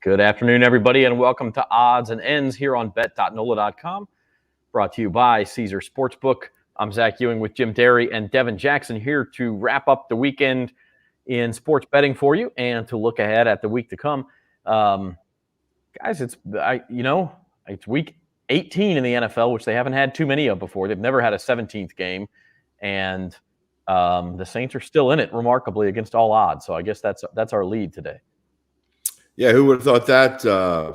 Good afternoon, everybody, and welcome to Odds and Ends here on bet.NOLA.com, brought to you by Caesar Sportsbook. I'm Zach Ewing with Jim Derry and Devin Jackson here to wrap up the weekend in sports betting for you and to look ahead at the week to come. Guys, it's week 18 in the NFL, which they haven't had too many of before. They've never had a 17th game, and the Saints are still in it remarkably against all odds. So I guess that's our lead today. Yeah, who would have thought that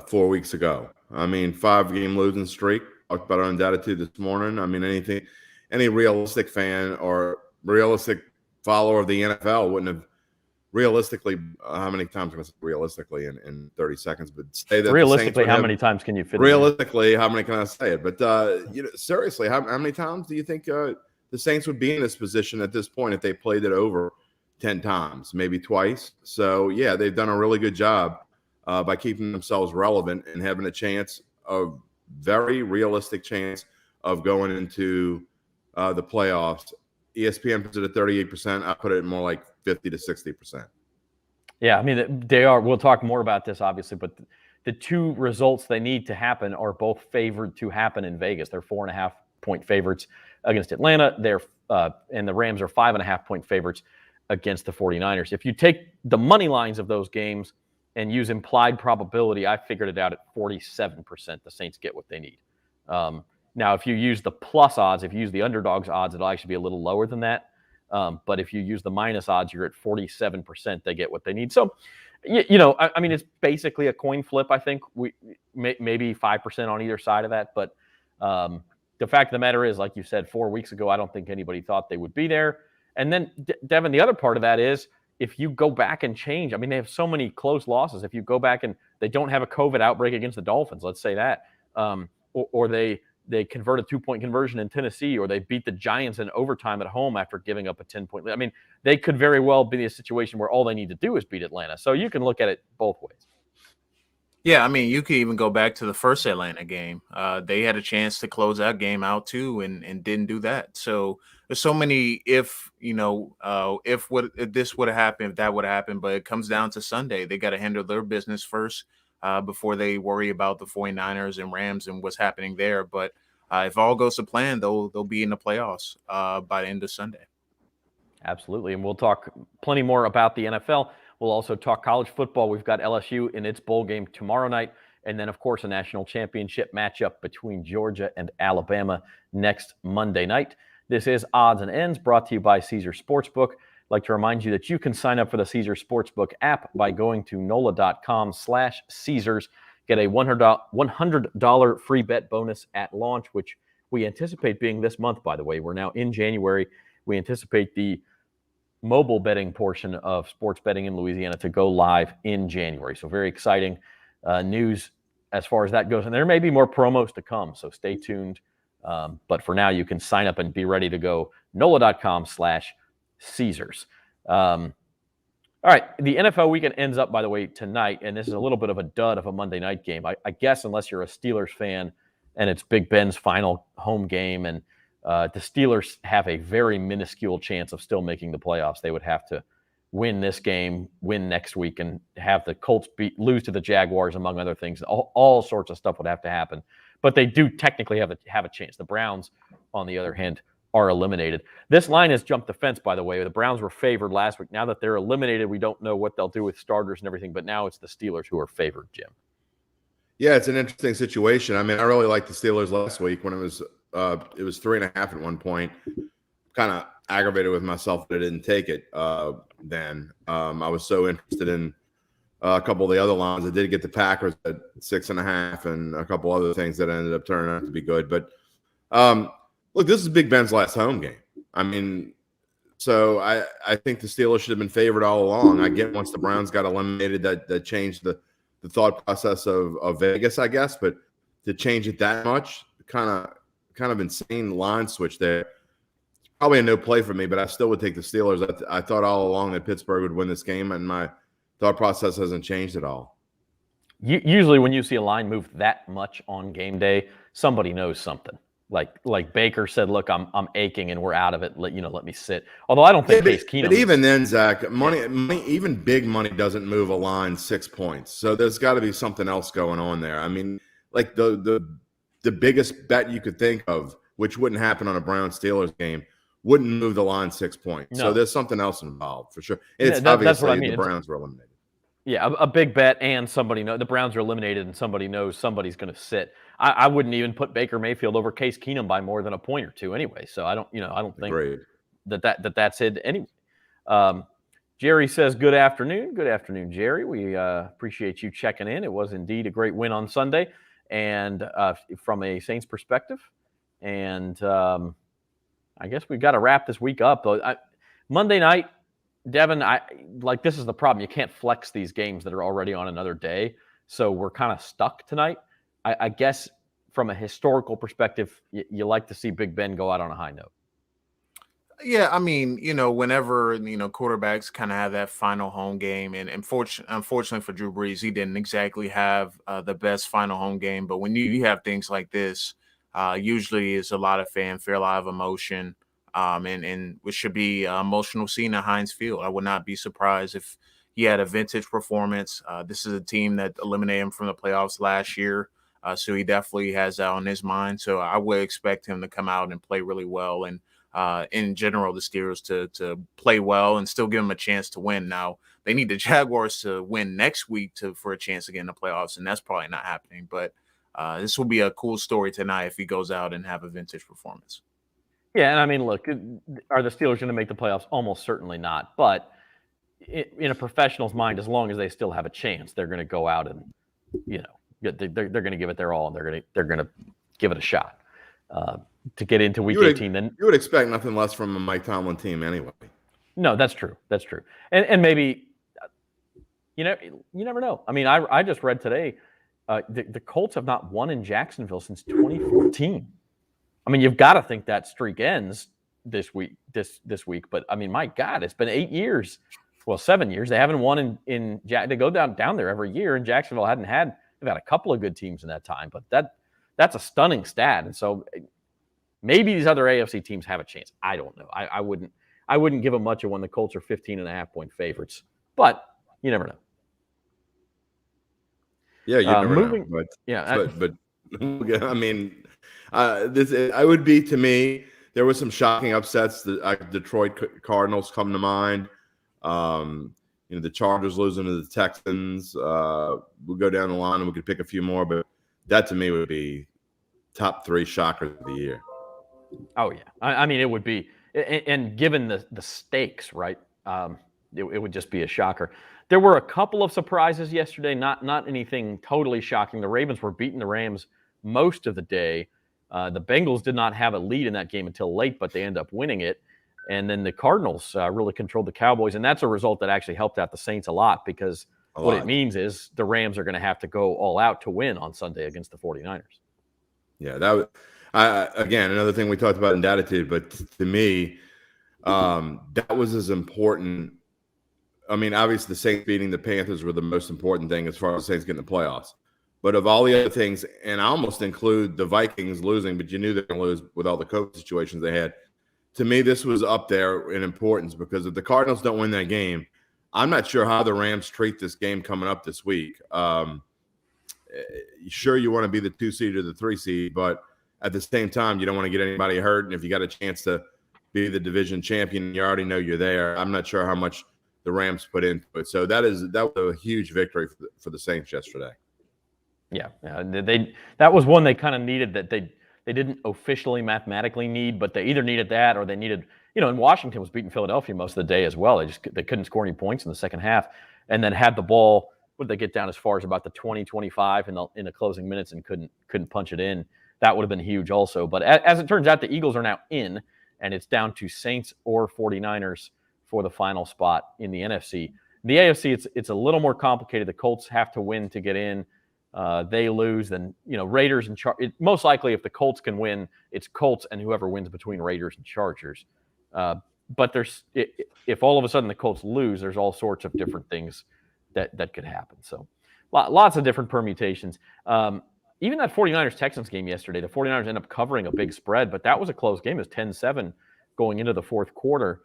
4 weeks ago? I mean, 5-game losing streak. Talked about Untitled this morning. I mean, any realistic fan or realistic follower of the NFL wouldn't have realistically. How many times can I say realistically in 30 seconds? But say that realistically, how many times can you fit? Realistically, how many can I say it? But seriously, how many times do you think the Saints would be in this position at this point if they played it over 10 times, maybe twice? So yeah, they've done a really good job by keeping themselves relevant and having a chance, a very realistic chance of going into the playoffs. ESPN puts it at 38%. I put it more like 50 to 60%. Yeah, I mean, they are. We'll talk more about this, obviously, but the two results they need to happen are both favored to happen in Vegas. They're 4.5-point favorites against Atlanta. And the Rams are 5.5-point favorites against the 49ers. If you take the money lines of those games and use implied probability, I figured it out at 47%. The Saints get what they need. Now, if you use the plus odds, if you use the underdogs odds, it'll actually be a little lower than that. But if you use the minus odds, you're at 47%. They get what they need. So, I mean, it's basically a coin flip. I think maybe 5% on either side of that. But the fact of the matter is, like you said, 4 weeks ago, I don't think anybody thought they would be there. And then, Devin, the other part of that is, if you go back and change, I mean, they have so many close losses. If you go back and they don't have a COVID outbreak against the Dolphins, let's say that, or they convert a 2-point conversion in Tennessee, or they beat the Giants in overtime at home after giving up a 10-point lead. I mean, they could very well be in a situation where all they need to do is beat Atlanta. So you can look at it both ways. Yeah, I mean, you could even go back to the first Atlanta game. They had a chance to close that game out too, and didn't do that. So there's so many if this would have happened, if that would have happened. But it comes down to Sunday. They got to handle their business first before they worry about the 49ers and Rams and what's happening there. But if all goes to plan, they'll be in the playoffs by the end of Sunday. Absolutely, and we'll talk plenty more about the NFL. We'll also talk college football. We've got LSU in its bowl game tomorrow night. And then, of course, a national championship matchup between Georgia and Alabama next Monday night. This is Odds and Ends, brought to you by Caesar Sportsbook. I'd like to remind you that you can sign up for the Caesar Sportsbook app by going to NOLA.com/Caesars. Get a $100 free bet bonus at launch, which we anticipate being this month, by the way. We're now in January. We anticipate the mobile betting portion of sports betting in Louisiana to go live in January. So very exciting news as far as that goes. And there may be more promos to come, so stay tuned. But for now, you can sign up and be ready to go. NOLA.com/Caesars. All right, the NFL weekend ends up, by the way, tonight, and this is a little bit of a dud of a Monday night game. I guess unless you're a Steelers fan and it's Big Ben's final home game, and the Steelers have a very minuscule chance of still making the playoffs. They would have to win this game, win next week, and have the Colts lose to the Jaguars, among other things. All sorts of stuff would have to happen. But they do technically have a chance. The Browns, on the other hand, are eliminated. This line has jumped the fence, by the way. The Browns were favored last week. Now that they're eliminated, we don't know what they'll do with starters and everything, but now it's the Steelers who are favored, Jim. Yeah, it's an interesting situation. I mean, I really liked the Steelers last week when it was 3.5 at one point. Kind of aggravated with myself that I didn't take it then. I was so interested in a couple of the other lines. I did get the Packers at 6.5 and a couple other things that ended up turning out to be good. But look, this is Big Ben's last home game. I mean, so I think the Steelers should have been favored all along. I get once the Browns got eliminated that changed the thought process of Vegas, I guess. But to change it that much, kind of insane line switch there. Probably a no play for me, but I still would take the Steelers. I thought all along that Pittsburgh would win this game, and my thought process hasn't changed at all. Usually when you see a line move that much on game day, somebody knows something. Like Baker said, look, I'm aching and we're out of it. Let me sit. Although I don't think Case Keenum. But even then, Zach, money, even big money doesn't move a line 6 points. So there's got to be something else going on there. I mean, like the biggest bet you could think of, which wouldn't happen on a Browns-Steelers game, wouldn't move the line 6 points. No. So there's something else involved for sure. It's obviously I mean. The Browns were eliminated. Yeah, a big bet, and somebody knows the Browns are eliminated, and somebody knows somebody's going to sit. I wouldn't even put Baker Mayfield over Case Keenum by more than a point or two anyway. So I don't think that's it anyway. Jerry says, "Good afternoon, Jerry. We appreciate you checking in. It was indeed a great win on Sunday, and from a Saints perspective, and I guess we've got to wrap this week up. Monday night." Devin, this is the problem. You can't flex these games that are already on another day. So we're kind of stuck tonight. I guess from a historical perspective, you like to see Big Ben go out on a high note. Yeah, I mean, whenever, quarterbacks kind of have that final home game, and unfortunately for Drew Brees, he didn't exactly have the best final home game. But when you have things like this, usually it's a lot of fanfare, a lot of emotion. And it should be an emotional scene at Heinz Field. I would not be surprised if he had a vintage performance. This is a team that eliminated him from the playoffs last year, so he definitely has that on his mind. So I would expect him to come out and play really well, and in general, the Steelers to play well and still give him a chance to win. Now, they need the Jaguars to win next week for a chance to get in the playoffs, and that's probably not happening. But this will be a cool story tonight if he goes out and have a vintage performance. Yeah, and I mean, look, are the Steelers going to make the playoffs? Almost certainly not. But in a professional's mind, as long as they still have a chance, they're going to go out and, they're going to give it their all, and they're going to give it a shot to get into Week 18. Then you would expect nothing less from a Mike Tomlin team anyway. No, that's true. That's true. And maybe you never know. I mean, I just read today the Colts have not won in Jacksonville since 2014. I mean, you've got to think that streak ends this week. But I mean, my God, it's been 8 years. Well, 7 years. They haven't won in they go down there every year. And Jacksonville they've had a couple of good teams in that time. But that's a stunning stat. And so maybe these other AFC teams have a chance. I don't know. I wouldn't give them much of when the Colts are 15.5-point favorites. But you never know. Yeah, you never know. But yeah, but I mean. I would be, to me, there was some shocking upsets. The Detroit Cardinals come to mind. The Chargers losing to the Texans. We'll go down the line and we could pick a few more, but that to me would be top 3 shockers of the year. Oh yeah, I mean it would be, and given the stakes, right? It would just be a shocker. There were a couple of surprises yesterday, not anything totally shocking. The Ravens were beating the Rams most of the day. The Bengals did not have a lead in that game until late, but they end up winning it. And then the Cardinals really controlled the Cowboys, and that's a result that actually helped out the Saints a lot because it means is the Rams are going to have to go all out to win on Sunday against the 49ers. Yeah, again, another thing we talked about in Datitude, but to me, that was as important. I mean, obviously the Saints beating the Panthers were the most important thing as far as the Saints getting the playoffs. But of all the other things, and I almost include the Vikings losing, but you knew they were going to lose with all the COVID situations they had. To me, this was up there in importance because if the Cardinals don't win that game, I'm not sure how the Rams treat this game coming up this week. Sure, you want to be the 2 seed or the 3 seed, but at the same time, you don't want to get anybody hurt. And if you got a chance to be the division champion, you already know you're there. I'm not sure how much the Rams put into it. So that was a huge victory for the Saints yesterday. Yeah, that was one they kind of needed that they didn't officially mathematically need, but they either needed that or they needed, and Washington was beating Philadelphia most of the day as well. They couldn't score any points in the second half, and then had the ball. Would they get down as far as about the 20-25 in the closing minutes and couldn't punch it in? That would have been huge also. But as it turns out, the Eagles are now in, and it's down to Saints or 49ers for the final spot in the NFC. The AFC, it's a little more complicated. The Colts have to win to get in. They lose, then Raiders and most likely if the Colts can win, it's Colts and whoever wins between Raiders and Chargers. But if all of a sudden the Colts lose, there's all sorts of different things that could happen. So lots of different permutations. even that 49ers-Texans game yesterday, the 49ers ended up covering a big spread, but that was a close game. It was 10-7 going into the fourth quarter.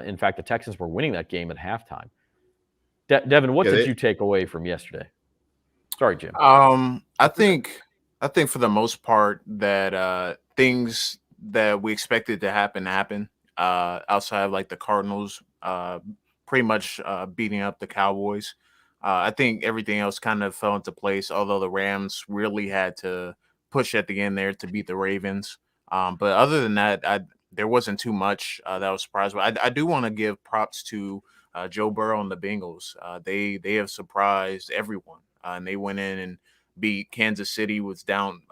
In fact, the Texans were winning that game at halftime. Devin, what did you take away from yesterday? Sorry, Jim. I think for the most part that things that we expected to happen outside of like the Cardinals pretty much beating up the Cowboys. I think everything else kind of fell into place, although the Rams really had to push at the end there to beat the Ravens. But other than that, there wasn't too much that I was surprised with. I do want to give props to Joe Burrow and the Bengals. They have surprised everyone, and they went in and beat Kansas City, was down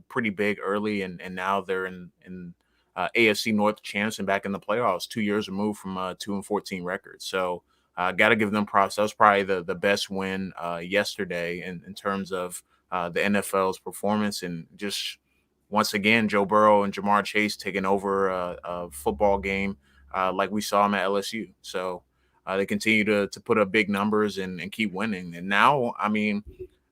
pretty big early, and now they're in AFC North champs and back in the playoffs 2 years removed from 2-14 records. So got to give them props. That was probably the best win yesterday in terms of the NFL's performance, and just once again, Joe Burrow and Jamar Chase taking over a football game like we saw them at LSU. So they continue to put up big numbers and keep winning. And now, I mean,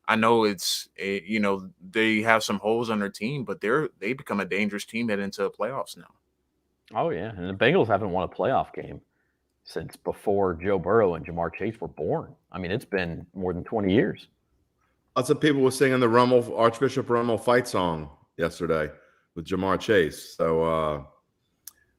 I know they have some holes on their team, but they become a dangerous team heading into the playoffs now. Oh, yeah. And the Bengals haven't won a playoff game since before Joe Burrow and Jamar Chase were born. I mean, it's been more than 20 years. Lots of people were singing the Archbishop Rummel fight song yesterday with Jamar Chase. So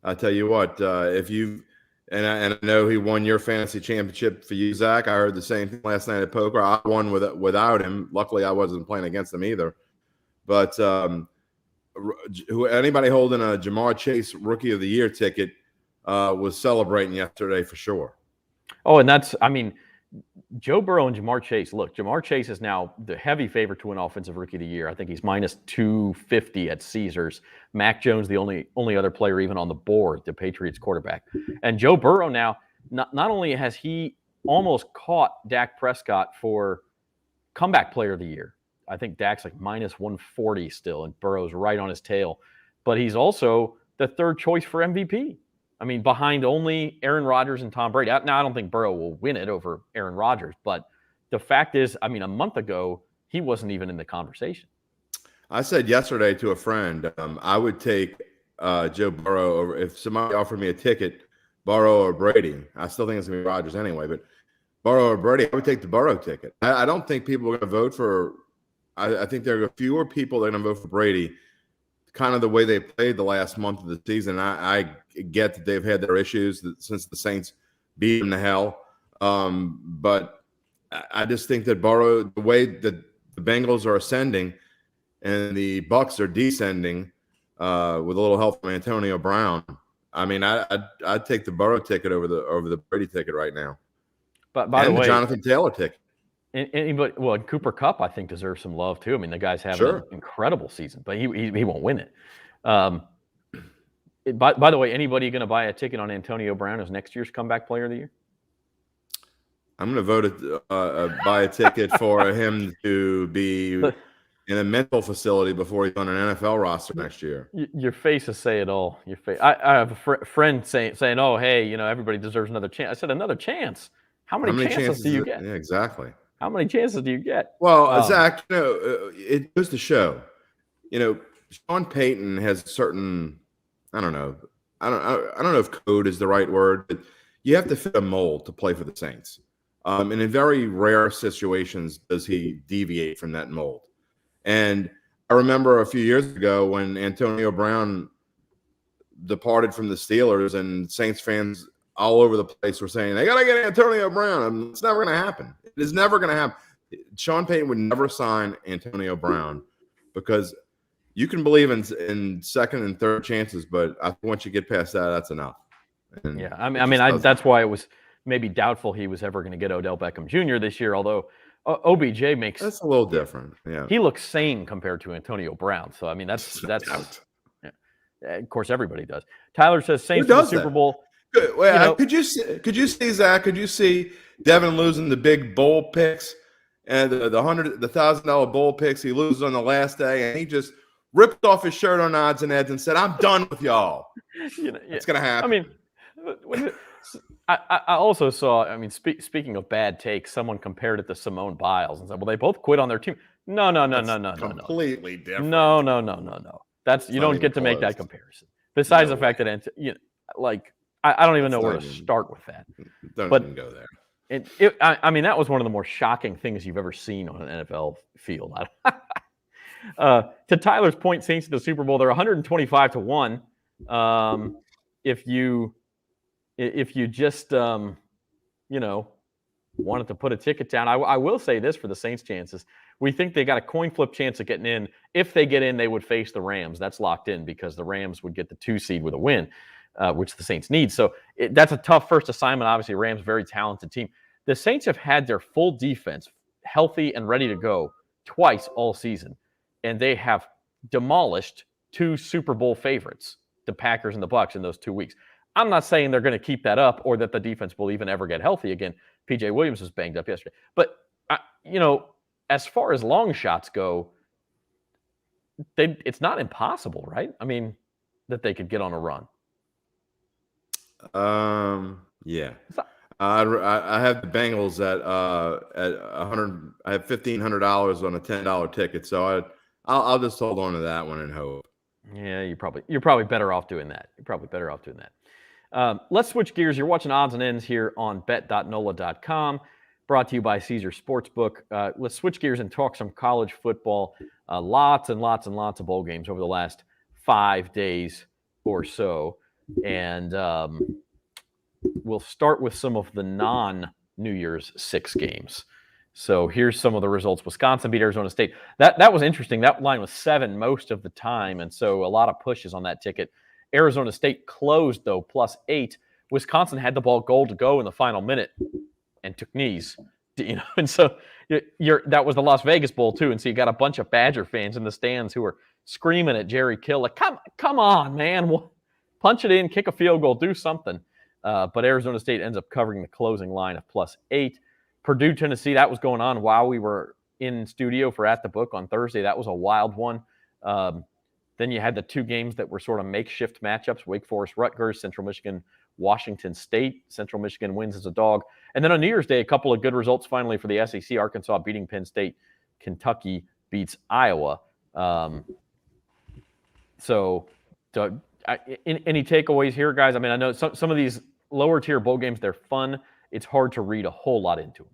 I tell you what, if you and I know he won your fantasy championship for you, Zach. I heard the same thing last night at poker. I won without him. Luckily, I wasn't playing against him either. But anybody holding a Jamar Chase Rookie of the Year ticket was celebrating yesterday for sure. Oh, and Joe Burrow and Jamar Chase. Look, Jamar Chase is now the heavy favorite to win Offensive Rookie of the Year. I think he's minus 250 at Caesars. Mac Jones, the only other player even on the board, the Patriots quarterback. And Joe Burrow now, not only has he almost caught Dak Prescott for comeback player of the year. I think Dak's like minus 140 still, and Burrow's right on his tail. But he's also the third choice for MVP. I mean, behind only Aaron Rodgers and Tom Brady. Now, I don't think Burrow will win it over Aaron Rodgers, but the fact is, I mean, a month ago, he wasn't even in the conversation. I said yesterday to a friend, I would take Joe Burrow over if somebody offered me a ticket, Burrow or Brady. I still think it's going to be Rodgers anyway, but Burrow or Brady, I would take the Burrow ticket. I don't think people are going to vote for – I think there are fewer people that are going to vote for Brady, kind of the way they played the last month of the season. I get that they've had their issues since the Saints beat them to hell. But I just think that Burrow, the way that the Bengals are ascending and the Bucs are descending with a little help from Antonio Brown, I mean, I'd take the Burrow ticket over the Brady ticket right now. But by the way, Jonathan Taylor ticket. And Cooper Kupp, I think, deserves some love too. I mean, the guy's having an incredible season, but he won't win it. By the way, anybody going to buy a ticket on Antonio Brown as next year's comeback player of the year? I'm going to buy a ticket for him to be in a mental facility before he's on an NFL roster next year. Your face is say it all. Your face. I have a friend saying, "Oh, hey, everybody deserves another chance." I said, "Another chance? How many chances do you get?" Yeah, exactly. How many chances do you get? Well, Zach, it goes to show, Sean Payton has certain, I don't know if code is the right word, but you have to fit a mold to play for the Saints. And in very rare situations does he deviate from that mold. And I remember a few years ago when Antonio Brown departed from the Steelers and Saints fans all over the place were saying, they got to get Antonio Brown. It's never going to happen. It is never going to happen. Sean Payton would never sign Antonio Brown because you can believe in second and third chances, but once you get past that, that's enough. And yeah, I mean, that's why it was maybe doubtful he was ever going to get Odell Beckham Jr. this year, although OBJ makes – that's a little different, yeah. He looks sane compared to Antonio Brown. So, I mean, that's – yeah. Of course, everybody does. Tyler says Saints in the Super Bowl – could you see Zach? Could you see Devin losing the big bowl picks and the $1,000 bowl picks? He loses on the last day, and he just ripped off his shirt on odds and ends and said, "I'm done with y'all." It's gonna happen. I mean, I also saw, I mean, speaking of bad takes, someone compared it to Simone Biles and said, well, they both quit on their team. No. Completely different. No. It's You not don't even get to make that close. comparison. Besides No the fact way. that, I don't even Let's know where not to even- start with that. Don't But even go there. I mean, that was one of the more shocking things you've ever seen on an NFL field. To Tyler's point, Saints to the Super Bowl, they're 125-1. If you just wanted to put a ticket down, I will say this for the Saints' chances. We think they got a coin flip chance of getting in. If they get in, they would face the Rams. That's locked in because the Rams would get the 2 seed with a win, which the Saints need. So that's a tough first assignment. Obviously, Rams, very talented team. The Saints have had their full defense healthy and ready to go twice all season, and they have demolished 2 Super Bowl favorites, the Packers and the Bucs, in those 2 weeks. I'm not saying they're going to keep that up or that the defense will even ever get healthy again. PJ Williams was banged up yesterday. But, as far as long shots go, it's not impossible, right? I mean, that they could get on a run. Yeah. I have the Bengals at 100. I have $1,500 on a $10 ticket, so I'll just hold on to that one and hope. Yeah, you're probably better off doing that. Let's switch gears. You're watching Odds and Ends here on bet.nola.com, brought to you by Caesar Sportsbook. Let's switch gears and talk some college football. Lots and lots of bowl games over the last 5 days or so. And we'll start with some of the non-New Year's 6 games. So here's some of the results. Wisconsin beat Arizona State. That was interesting. That line was 7 most of the time, and so a lot of pushes on that ticket. Arizona State closed, though, +8. Wisconsin had the ball goal to go in the final minute and took knees. And so that was the Las Vegas Bowl, too. And so you got a bunch of Badger fans in the stands who were screaming at Jerry Kill, like, come on, man. Punch it in, kick a field goal, do something. But Arizona State ends up covering the closing line of +8. Purdue, Tennessee, that was going on while we were in studio for At the Book on Thursday. That was a wild one. Then you had the 2 games that were sort of makeshift matchups, Wake Forest, Rutgers, Central Michigan, Washington State. Central Michigan wins as a dog. And then on New Year's Day, a couple of good results finally for the SEC. Arkansas beating Penn State. Kentucky beats Iowa. Any takeaways here, guys? I mean, I know some of these lower tier bowl games, they're fun. It's hard to read a whole lot into them.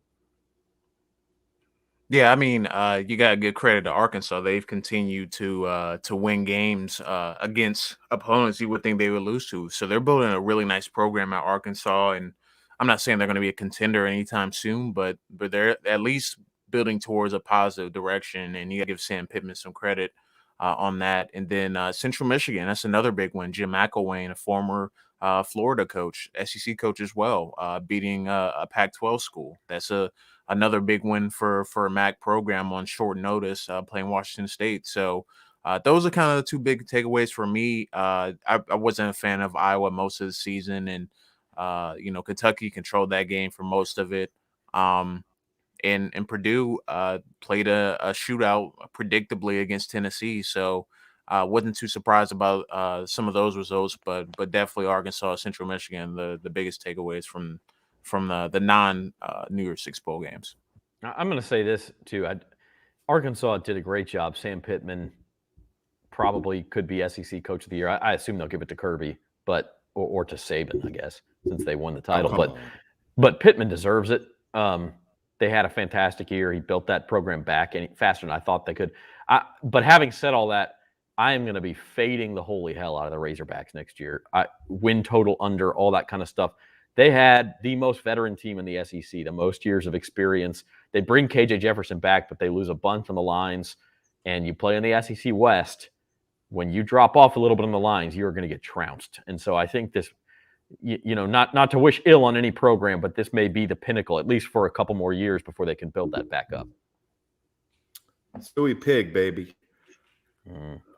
Yeah, I mean, you got to give credit to Arkansas. They've continued to win games against opponents you would think they would lose to. So they're building a really nice program at Arkansas, and I'm not saying they're going to be a contender anytime soon, but they're at least building towards a positive direction. And you got to give Sam Pittman some credit on that. And then Central Michigan, that's another big one. Jim McElwain, a former Florida coach, SEC coach as well, beating a Pac-12 school. That's another big win for a MAC program on short notice, playing Washington State. So those are kind of the 2 big takeaways for me. I wasn't a fan of Iowa most of the season, and Kentucky controlled that game for most of it. And Purdue played a shootout predictably against Tennessee. So wasn't too surprised about some of those results, but definitely Arkansas, Central Michigan, the biggest takeaways from the non New Year's 6 bowl games. I'm going to say this too. Arkansas did a great job. Sam Pittman probably could be SEC Coach of the Year. I assume they'll give it to Kirby, or to Saban, I guess, since they won the title. But Pittman deserves it. They had a fantastic year. He built that program back faster than I thought they could. But having said all that, I am going to be fading the holy hell out of the Razorbacks next year. Win total under, all that kind of stuff. They had the most veteran team in the SEC, the most years of experience. They bring KJ Jefferson back, but they lose a bunch on the lines. And you play in the SEC West, when you drop off a little bit on the lines, you're going to get trounced. And so I think this, not to wish ill on any program, but this may be the pinnacle, at least for a couple more years before they can build that back up. Suey Pig, baby.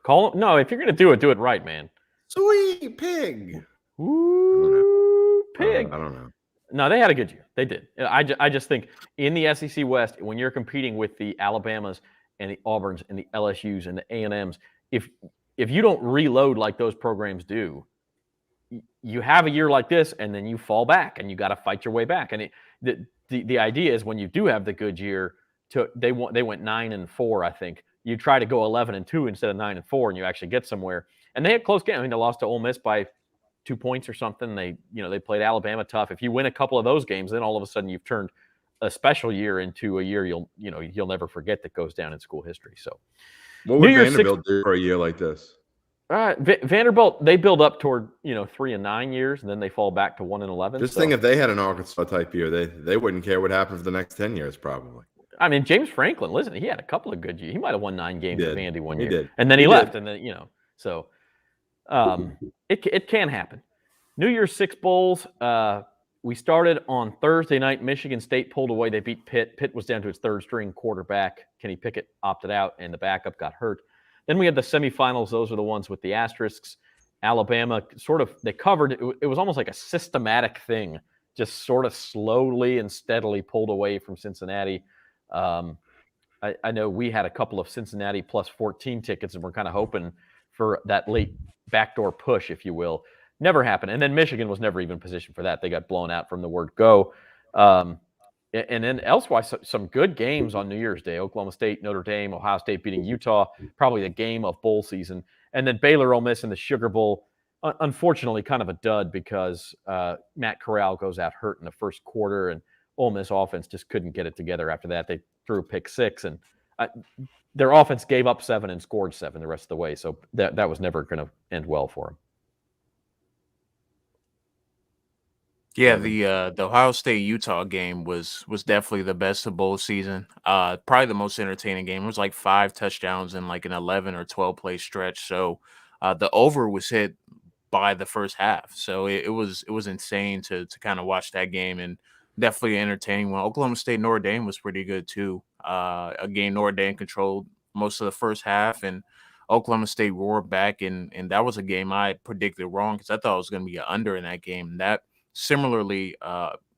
Call him. No, if you're going to do it right, man. Suey Pig. Ooh, Pig. I don't know. No, they had a good year. They did. I just think in the SEC West, when you're competing with the Alabamas and the Auburns and the LSUs and the A&Ms, if you don't reload like those programs do, you have a year like this, and then you fall back, and you got to fight your way back. And the idea is when you do have the good year, they went 9-4, I think. You try to go 11-2 instead of 9-4, and you actually get somewhere. And they had close games. I mean, they lost to Ole Miss by 2 points or something. They played Alabama tough. If you win a couple of those games, then all of a sudden you've turned a special year into a year you'll never forget that goes down in school history. So, what would Vanderbilt do for a year like this? Vanderbilt, they build up toward 3-9 years, and then they fall back to 1-11. Just think if they had an Arkansas type year, they wouldn't care what happened for the next 10 years, probably. I mean, James Franklin, listen, he had a couple of good years. He might have won 9 games with Vandy one year. Did. And then he left. And then, so it can happen. New Year's Six Bowls, we started on Thursday night. Michigan State pulled away. They beat Pitt. Pitt was down to its third-string quarterback. Kenny Pickett opted out, and the backup got hurt. Then we had the semifinals. Those are the ones with the asterisks. Alabama they covered. It was almost like a systematic thing, just sort of slowly and steadily pulled away from Cincinnati. I know we had a couple of Cincinnati plus 14 tickets, and we're kind of hoping for that late backdoor push, if you will. Never happened. And then Michigan was never even positioned for that. They got blown out from the word go. And then elsewise, some good games on New Year's Day. Oklahoma State, Notre Dame, Ohio State beating Utah, probably the game of bowl season. And then Baylor, Ole Miss in the Sugar Bowl. Unfortunately, kind of a dud because Matt Corral goes out hurt in the first quarter, and Ole Miss offense just couldn't get it together after that. They threw a pick 6, and their offense gave up 7 and scored 7 the rest of the way. So that was never going to end well for them. Yeah, the Ohio State-Utah game was definitely the best of bowl season. Probably the most entertaining game. It was like 5 touchdowns in like an 11 or 12 play stretch. So the over was hit by the first half. So it was insane to kind of watch that game, and definitely an entertaining one. Oklahoma State Notre Dame was pretty good too. Again, Notre Dame controlled most of the first half, and Oklahoma State roared back, and that was a game I predicted wrong because I thought it was going to be an under in that game. That similarly,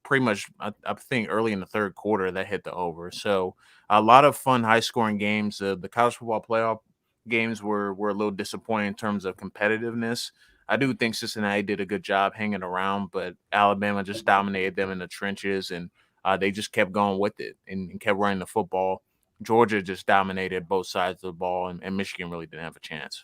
pretty much, I think early in the third quarter that hit the over. So a lot of fun, high-scoring games. The college football playoff games were a little disappointing in terms of competitiveness. I do think Cincinnati did a good job hanging around, but Alabama just dominated them in the trenches, and they just kept going with it and kept running the football. Georgia just dominated both sides of the ball, and Michigan really didn't have a chance.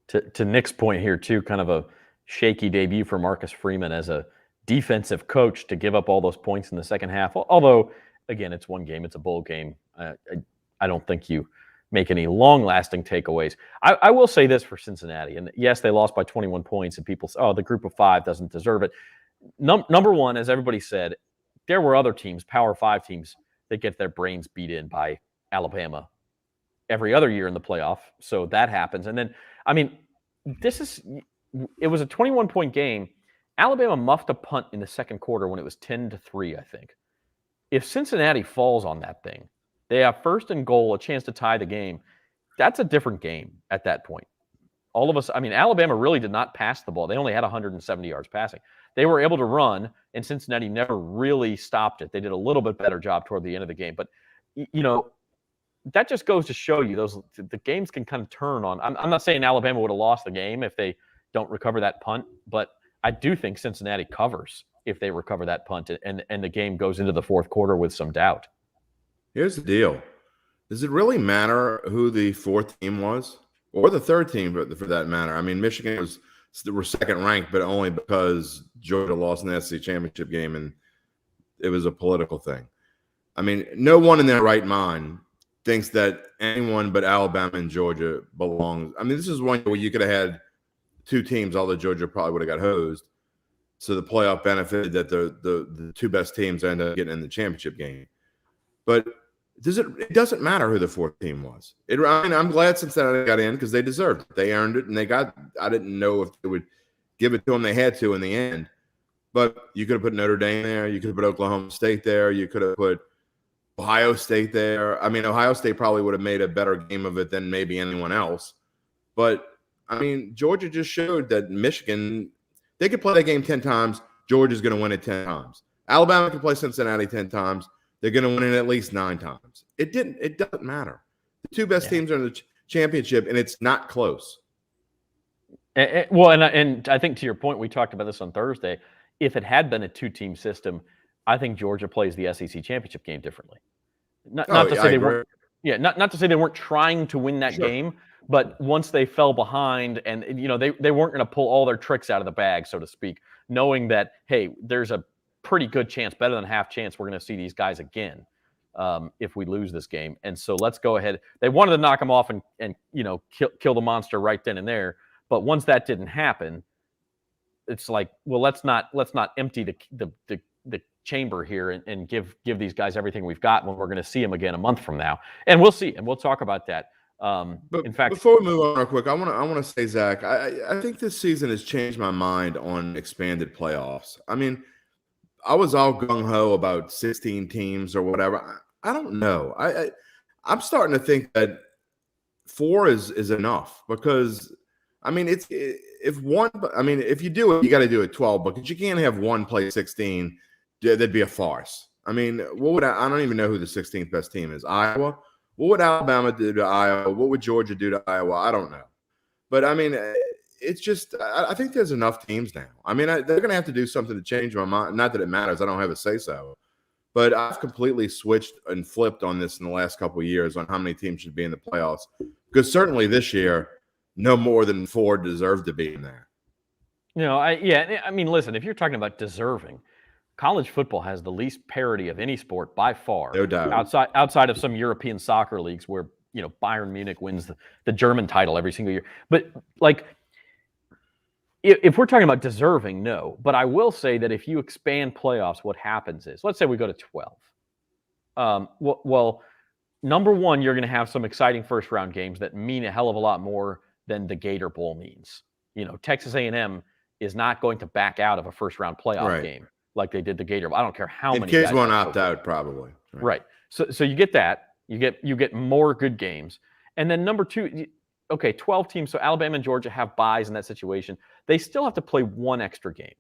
To Nick's point here, too, kind of a shaky debut for Marcus Freeman as a defensive coach to give up all those points in the second half. Although, again, it's one game. It's a bowl game. I don't think you make any long-lasting takeaways. I will say this for Cincinnati, and yes, they lost by 21 points, and people say, oh, the group of 5 doesn't deserve it. Number one, as everybody said, there were other teams, Power 5 teams, that get their brains beat in by Alabama every other year in the playoff. So that happens. And then, I mean, it was a 21-point game. Alabama muffed a punt in the second quarter when it was 10-3, I think. If Cincinnati falls on that thing, they have first and goal, a chance to tie the game. That's a different game at that point. All of us, I mean, Alabama really did not pass the ball. They only had 170 yards passing. They were able to run, and Cincinnati never really stopped it. They did a little bit better job toward the end of the game. But, that just goes to show you the games can kind of turn on. I'm not saying Alabama would have lost the game if they don't recover that punt, but I do think Cincinnati covers if they recover that punt, and the game goes into the fourth quarter with some doubt. Here's the deal. Does it really matter who the 4th team was or the 3rd team for that matter? I mean, Michigan were second ranked, but only because Georgia lost in the SEC championship game, and it was a political thing. I mean, no one in their right mind thinks that anyone but Alabama and Georgia belongs. I mean, this is one where you could have had 2 teams, although Georgia probably would have got hosed. So the playoff benefited that the 2 best teams ended up getting in the championship game. But it doesn't matter who the 4th team was. I'm glad Cincinnati got in because they deserved it. They earned it, and I didn't know if they would give it to them. They had to in the end. But you could have put Notre Dame there. You could have put Oklahoma State there. You could have put Ohio State there. I mean, Ohio State probably would have made a better game of it than maybe anyone else. But, I mean, Georgia just showed that Michigan, they could play that game 10 times. Georgia's going to win it 10 times. Alabama can play Cincinnati 10 times. They're going to win it at least 9 times. It doesn't matter. The 2 best teams are in the championship, and it's not close. Well, and I think to your point, we talked about this on Thursday. If it had been a two-team system, I think Georgia plays the SEC championship game differently. Not to Oh, say I they agree. weren't, yeah, not to say they weren't trying to win that Sure. game, but once they fell behind, and they weren't going to pull all their tricks out of the bag, so to speak, knowing that hey, there's a pretty good chance, better than half chance, we're going to see these guys again if we lose this game. And so let's go ahead. They wanted to knock them off and kill the monster right then and there. But once that didn't happen, it's like, well, let's not empty the chamber here and give these guys everything we've got when we're going to see them again a month from now, and we'll see, and we'll talk about that. But In fact, before we move on real quick, I want to say, Zach, I think this season has changed my mind on expanded playoffs. I mean, I was all gung ho about 16 teams or whatever. I don't know. I'm starting to think that 4 is enough because I mean if you do it, you got to do it 12 because you can't have one play 16. That'd be a farce. I mean, what would I don't even know who the 16th best team is. Iowa. What would Alabama do to Iowa? What would Georgia do to Iowa? I don't know. But I mean, it's just I think there's enough teams now. I mean, they're going to have to do something to change my mind. Not that it matters. I don't have a say so. But I've completely switched and flipped on this in the last couple of years on how many teams should be in the playoffs. Because certainly this year, no more than 4 deserve to be in there. I mean, listen, if you're talking about deserving, college football has the least parity of any sport by far. No doubt. Outside of some European soccer leagues where Bayern Munich wins the German title every single year. But like, if we're talking about deserving, no. But I will say that if you expand playoffs, what happens is, let's say we go to 12. Well, number one, you're going to have some exciting first round games that mean a hell of a lot more than the Gator Bowl means. Texas A&M is not going to back out of a first round playoff game like they did the Gator Bowl. I don't care how many kids guys won't opt out, probably. Right. So you get that. You get more good games. And then number two, okay, 12 teams. So Alabama and Georgia have buys in that situation. They still have to play one extra game.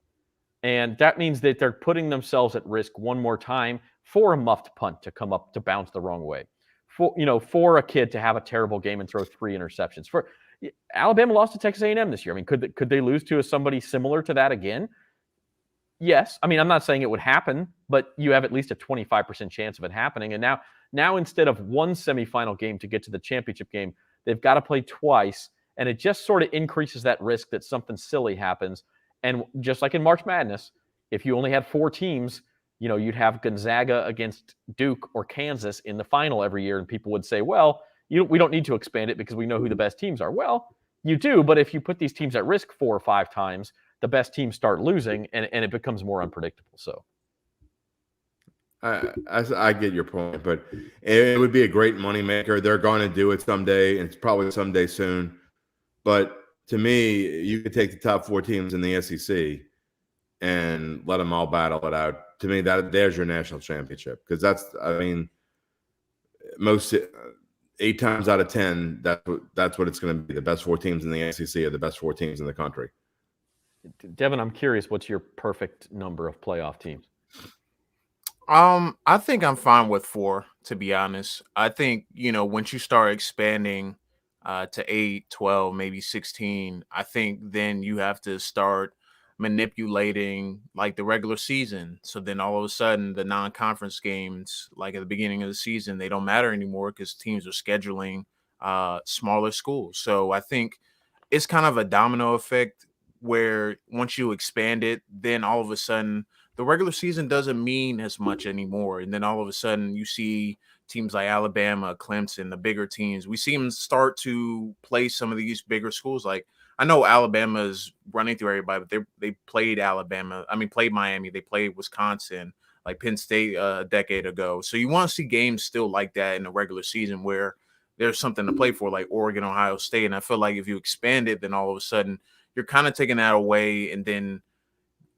And that means that they're putting themselves at risk one more time for a muffed punt to come up to bounce the wrong way. For a kid to have a terrible game and throw 3 interceptions. For Alabama lost to Texas A&M this year. I mean, could they lose to somebody similar to that again? Yes. I mean, I'm not saying it would happen, but you have at least a 25% chance of it happening. And now instead of one semifinal game to get to the championship game, they've got to play twice. And it just sort of increases that risk that something silly happens. And just like in March Madness, if you only had 4 teams, you'd have Gonzaga against Duke or Kansas in the final every year. And people would say, well, we don't need to expand it because we know who the best teams are. Well, you do. But if you put these teams at risk 4 or 5 times, the best teams start losing and it becomes more unpredictable. So I get your point, but it would be a great moneymaker. They're going to do it someday, and it's probably someday soon. But to me, you could take the top 4 teams in the SEC and let them all battle it out. To me, there's your national championship because most 8 times out of 10, that's what it's going to be. The best 4 teams in the SEC are the best 4 teams in the country. Devin, I'm curious, what's your perfect number of playoff teams? I think I'm fine with 4, to be honest. I think, once you start expanding to 8, 12, maybe 16, I think then you have to start manipulating like the regular season. So then all of a sudden the non-conference games, like at the beginning of the season, they don't matter anymore because teams are scheduling smaller schools. So I think it's kind of a domino effect where once you expand it, then all of a sudden the regular season doesn't mean as much anymore. And then all of a sudden you see teams like Alabama, Clemson, the bigger teams, we see them start to play some of these bigger schools. Like I know Alabama is running through everybody, but they played played Miami, they played Wisconsin, like Penn State a decade ago. So you want to see games still like that in the regular season where there's something to play for, like Oregon, Ohio State. And I feel like if you expand it, then all of a sudden you're kind of taking that away. And then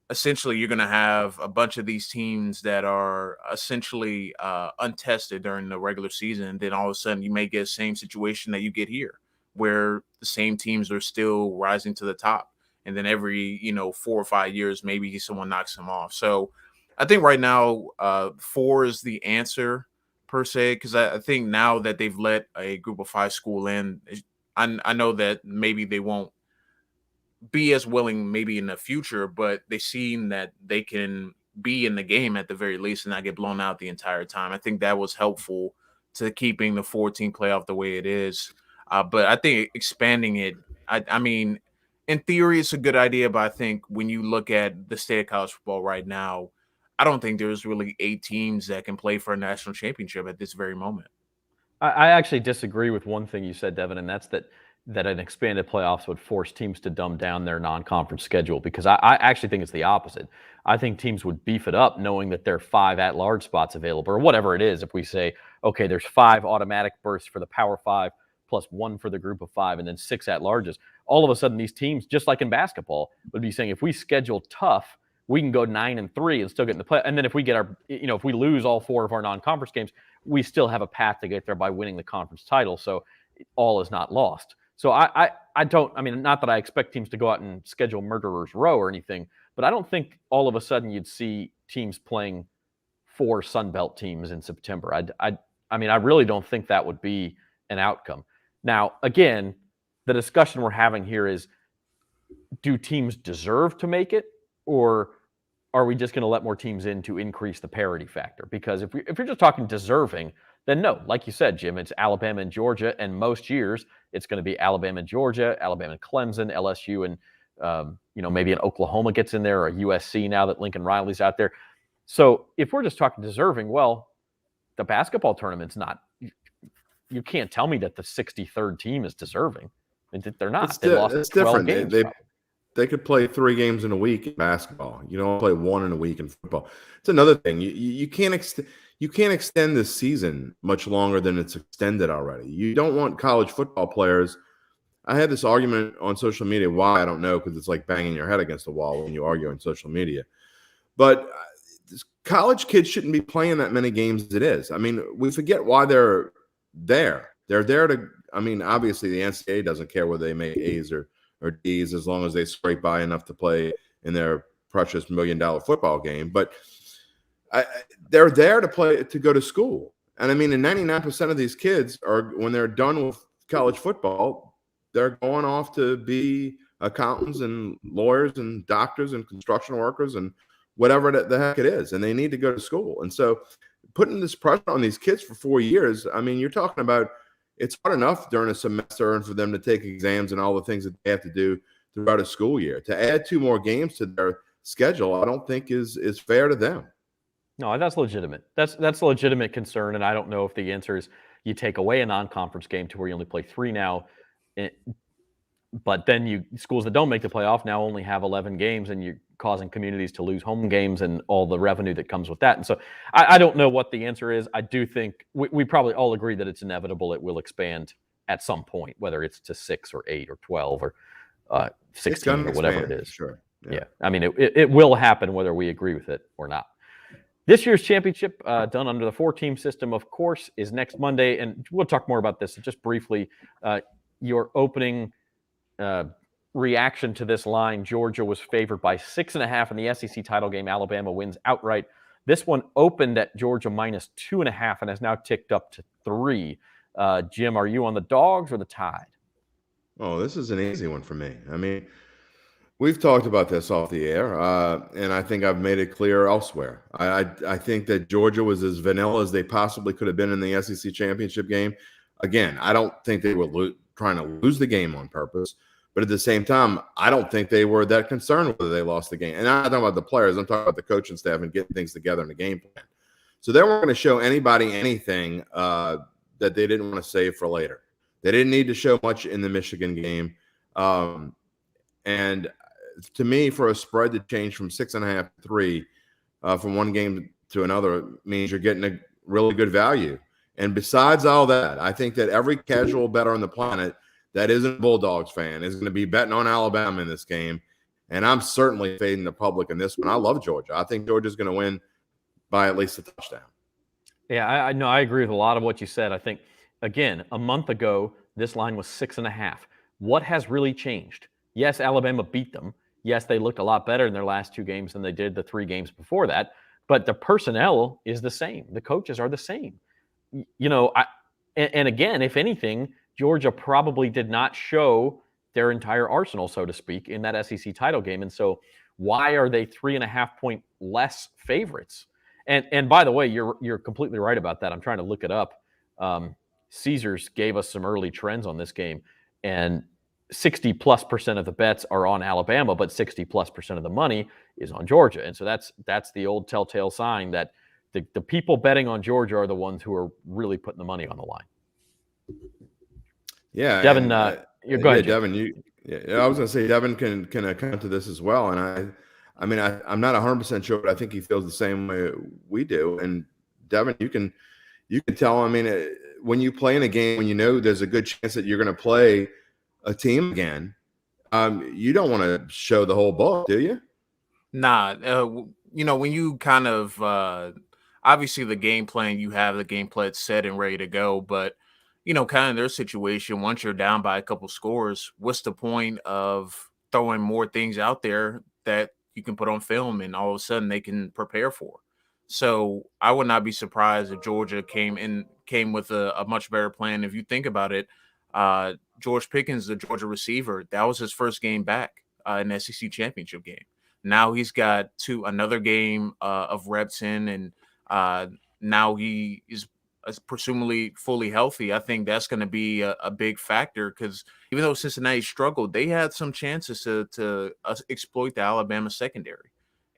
essentially you're going to have a bunch of these teams that are essentially untested during the regular season. And then all of a sudden you may get the same situation that you get here, where the same teams are still rising to the top. And then every, 4 or 5 years, maybe someone knocks them off. So I think right now 4 is the answer per se, because I think now that they've let a group of 5 school in, I know that maybe they won't be as willing maybe in the future, but they seem that they can be in the game at the very least and not get blown out the entire time. I think that was helpful to keeping the 14 playoff the way it is. But I think expanding it, I mean, in theory, it's a good idea. But I think when you look at the state of college football right now, I don't think there's really 8 teams that can play for a national championship at this very moment. I actually disagree with one thing you said, Devin, and that's that an expanded playoffs would force teams to dumb down their non-conference schedule, because I actually think it's the opposite. I think teams would beef it up knowing that there are 5 at-large spots available, or whatever it is. If we say, okay, there's 5 automatic berths for the Power 5 plus 1 for the Group of 5 and then 6 at-larges, all of a sudden these teams, just like in basketball, would be saying if we schedule tough, we can go 9-3 and still get in the play. And then if we get if we lose all 4 of our non-conference games, we still have a path to get there by winning the conference title. So all is not lost. So I mean, not that I expect teams to go out and schedule Murderers Row or anything, but I don't think all of a sudden you'd see teams playing 4 Sun Belt teams in September. I mean, I really don't think that would be an outcome. Now, again, the discussion we're having here is, do teams deserve to make it, or are we just going to let more teams in to increase the parity factor? Because if you're just talking deserving, then no, like you said, Jim, it's Alabama and Georgia, and most years it's going to be Alabama and Georgia, Alabama and Clemson, LSU and maybe an Oklahoma gets in there, or a USC now that Lincoln Riley's out there. So if we're just talking deserving, well, the basketball tournament's not. You can't tell me that the 63rd team is deserving. They're not. They lost 12 games. They could play 3 games in a week in basketball. You don't play 1 in a week in football. It's another thing. You can't extend this season much longer than it's extended already. You don't want college football players. I had this argument on social media. Why? I don't know, because it's like banging your head against the wall when you argue on social media. But college kids shouldn't be playing that many games as it is. I mean, we forget why they're there. They're there to – I mean, obviously the NCAA doesn't care whether they make A's or D's as long as they scrape by enough to play in their precious $1 million football game. But they're there to go to school. And I mean, and 99% of these kids are, when they're done with college football, they're going off to be accountants and lawyers and doctors and construction workers and whatever the heck it is. And they need to go to school. And so putting this pressure on these kids for 4 years, I mean, you're talking about, it's hard enough during a semester and for them to take exams and all the things that they have to do throughout a school year. To add 2 more games to their schedule, I don't think is fair to them. No, that's legitimate. That's a legitimate concern, and I don't know if the answer is you take away a non-conference game to where you only play 3 now, but then schools that don't make the playoff now only have 11 games, and you're causing communities to lose home games and all the revenue that comes with that. And so I don't know what the answer is. I do think we probably all agree that it's inevitable it will expand at some point, whether it's to 6 or 8 or 12 or 16 or whatever it is. Sure. Yeah. I mean, it will happen whether we agree with it or not. This year's championship, done under the 4-team system, of course, is next Monday. And we'll talk more about this just briefly. Your opening reaction to this line: Georgia was favored by 6.5 in the SEC title game. Alabama wins outright. This one opened at Georgia minus 2.5 and has now ticked up to 3. Jim, are you on the Dogs or the Tide? Oh, this is an easy one for me. I mean, we've talked about this off the air, and I think I've made it clear elsewhere. I think that Georgia was as vanilla as they possibly could have been in the SEC championship game. Again, I don't think they were trying to lose the game on purpose. But at the same time, I don't think they were that concerned whether they lost the game. And I'm not talking about the players. I'm talking about the coaching staff and getting things together in the game plan. So they weren't going to show anybody anything that they didn't want to save for later. They didn't need to show much in the Michigan game. And to me, for a spread to change from 6.5 to 3 from one game to another means you're getting a really good value. And besides all that, I think that every casual bettor on the planet that isn't a Bulldogs fan is going to be betting on Alabama in this game. And I'm certainly fading the public in this one. I love Georgia. I think Georgia's going to win by at least a touchdown. Yeah, I know. I agree with a lot of what you said. I think, again, a month ago, this line was 6.5. What has really changed? Yes, Alabama beat them. Yes, they looked a lot better in their last 2 games than they did the 3 games before that. But the personnel is the same. The coaches are the same. And again, if anything, Georgia probably did not show their entire arsenal, so to speak, in that SEC title game. And so why are they 3.5 point less favorites? And by the way, you're completely right about that. I'm trying to look it up. Caesars gave us some early trends on this game, and 60+% of the bets are on Alabama, but 60+% of the money is on Georgia. And so that's the old telltale sign that the people betting on Georgia are the ones who are really putting the money on the line. Yeah, Devin, and, go ahead, Devin. I was going to say Devin can account to this as well, and I'm not 100% sure, but I think he feels the same way we do. And Devin, you can tell. I mean, when you play in a game, when you know there's a good chance that you're going to play a team again, you don't want to show the whole book, do you? Nah, when you kind of obviously the game plan, you have the game plan set and ready to go, but kind of their situation, once you're down by a couple scores, what's the point of throwing more things out there that you can put on film and all of a sudden they can prepare for? So I would not be surprised if Georgia came with a much better plan. If you think about it, George Pickens, the Georgia receiver, that was his first game back in the SEC Championship game. Now he's got another game of reps in, and now he is presumably fully healthy. I think that's going to be a big factor, because even though Cincinnati struggled, they had some chances to exploit the Alabama secondary.